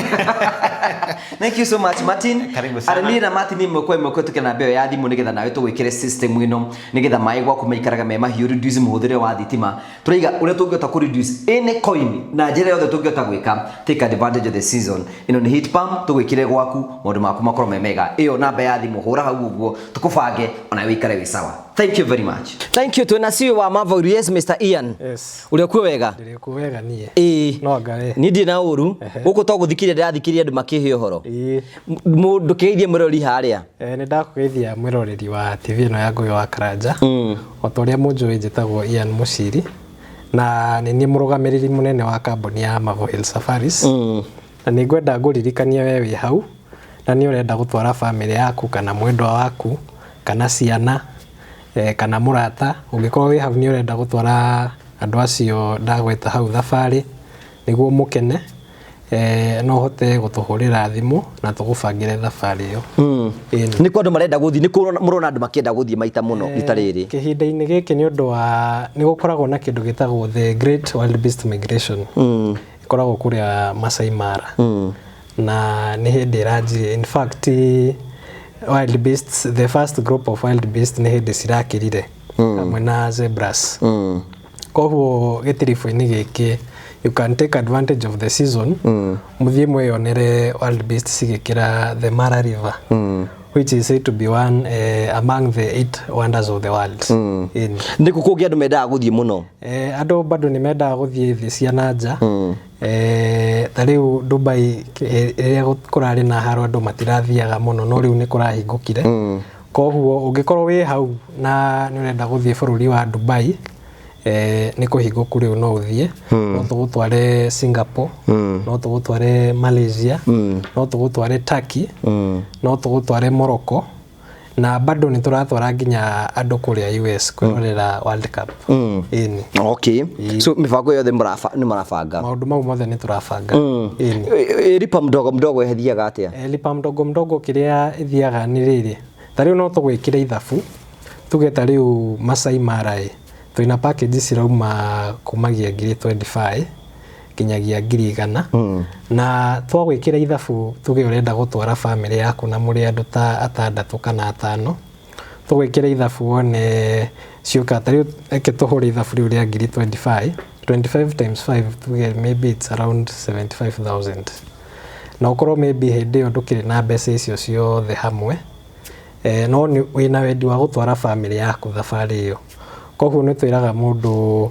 thank you so much Martin arani na Martin imwe tukena mbeo ya thimu nigetha nawe tugwikire system ino nigetha mai gwaku maikaraga me mahiu reduce muhuthire wa thitima turaiga uria tungiota ku reduce any coin na njira yothe tungiota gwika take advantage of the season ino ni heat pump tugwikire gwaku maundu maku makorwo me mega iyo namba ya thimu hura hau uguo tukubange ona wikare wi sawa thank you very much thank you twina CEO wa Marvel yes Mr Ian yes uri ku wega ndiri ku wega nie no ngare ni ndi na uru guku to guthikiria ndirathikiria andu makihe uhoro mundu keithie mwirori haria ni ndakugeithia mwiroreri wa TV no ya Ngugi wa Karanja otoria munjui njitagwo Ian Muciri na ni murugamiriri munene wa kambuni ya Marvel Safaris na ni ngwenda nguririkania wewe hau na ni urenda gutwara family yaku kana mwendwa waku kana ciana kana murata ungikorwo wi hau ni urenda gutwara andu acio ndagweta hau thabari niguo mukene no hote gutuhurira thimu na tugubangire thabari iyo ni kwa andu marenda guthii ni murona andu makienda guthii maita muno itariri kihinda-ini giki ni undu wa ni gukoragwo na kindu gitagwo the Great Wild Beast Migration ikoragwo kuria Masai Mara na ni hindi ranjire in fact wild beasts the first group of wild beasts ni hindi cirakirire hamwe na zebras koguo gitirifu-ini giki you can take advantage of the season muthie mweyonere wild beasts cigikira the Mara River which is said to be one among the 8 wonders of the world. Nĩ kũkũngĩ andũ mendaga gũthiĩ mũno. Andũ bado nĩ mendaga gũthiĩ thĩ cia nanja. Ta rĩu Dubai rĩrĩa kũrarĩ na haro andũ matirathiaga mũno no rĩu nĩ kũrahingũkire. Koguo ũngĩkorwo wĩ hau na nĩ ũrenda gũthiĩ bũrũri wa Dubai, nĩ kũhingũku rĩu no ũthiĩ. No tũgũtware Singapore, no tũgũtware Malaysia, no tũgũtware Turkey, no tũgũtware Morocco, na bado nĩ tũratwara nginya andũ kũrĩa US kwĩrorera World Cup. Okay. So mibango yothe nĩ marabanga. Maũndũ mau mothe nĩ tũrabanga. Lipa mdogo mdogo ĩthiaga atĩa? Lipa mdogo mdogo kĩrĩa ĩthiaga nĩ rĩrĩ. Ta rĩu no tũgwĩkĩra ithabu. Tuge ta rĩu Masai Mara twĩna package cirauma kumagia 25 kinyagia 100 na twagwĩkĩra ithabu tuge ũrenda gũtwara family yaku na mũrĩ andũ ta 6 kana 5 tũgwĩkĩra ithabu one cioka ta rĩu eke tũhũre ithabu rĩu rĩa 25 times 5 tuge maybe it's around 75,000 na ukorwo maybe hĩndĩ ĩyo ndũkĩrĩ na mbeca icio ciothe hamwe no wĩna wendi wa gũtwara family yaku thabarĩ ĩyo. Koguo nĩ twĩraga mũndũ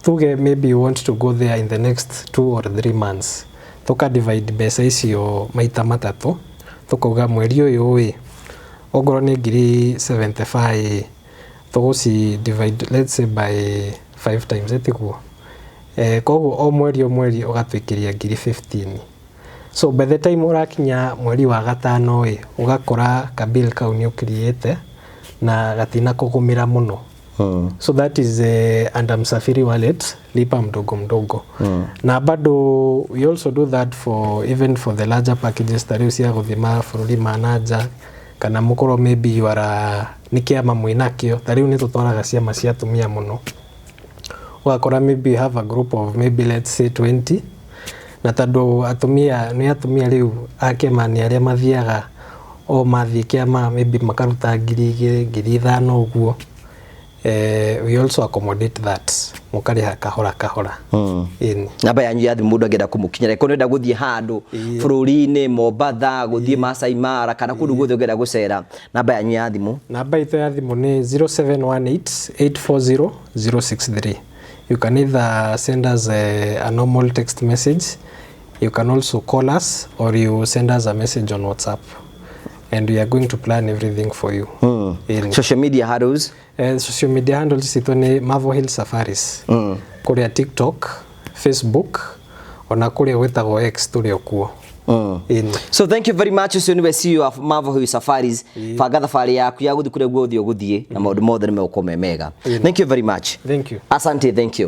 tuge maybe you want to go there in the next 2 or 3 months. Tuka divide mbeca icio maita matatũ. Tukauga mweri ũyũ ongorwo nĩ 75 tũgũci divide let's say by 5 times etiguo. Koguo o mweri ũgatwĩkĩria 15. So by the time ũrakinya mweri wa gatano ugakora kabill kau nĩ ũkiriĩte na gatina kũgũmĩra mũno. So that is under Msafiri wallet, lipa mdogo mdogo. Na bado we also do that for even for the larger packages tari cia gũthima bũrũri ma nanja kana mũkorwo maybe you are nikĩama mwĩnakĩo tari nĩ tũtwaraga ciama cia atumia mũno. Wakora maybe you have a group of maybe let's say 20 na tondũ atumia rĩu akĩama nĩ arĩa mathiaga o mathiĩ kĩama maybe makaruta 2,000 ũguo. We also accommodate that mukarĩha kahora. Namba yanyu ya thimũ mũndũ angĩenda kũmũkinyĩra ko nĩenda gũthiĩ handũ bũrũri-inĩ Mombatha gũthiĩ Masai Mara kana kũndũ guothe ũngĩenda gũcera, namba yanyu ya thimũ? Namba itũ ya thimũ nĩ 0718840063. You can either send us a normal text message, you can also call us, or you send us a message on WhatsApp. And we are going to plan everything for you. Social media handles? Social media handles ito ni Mavo Hill Safaris. Kuria TikTok, Facebook, ona kuria wetagwo X tulio kuo. So thank you very much. Ucio niwe CEO of Mavo Hill Safaris. Banga thabarĩ yaku ya gũthiĩ kũrĩa guothe ũgũthiĩ na maũndũ mothe nĩ megũkorwo me mega. Thank you very much. Thank you. Asante, thank you.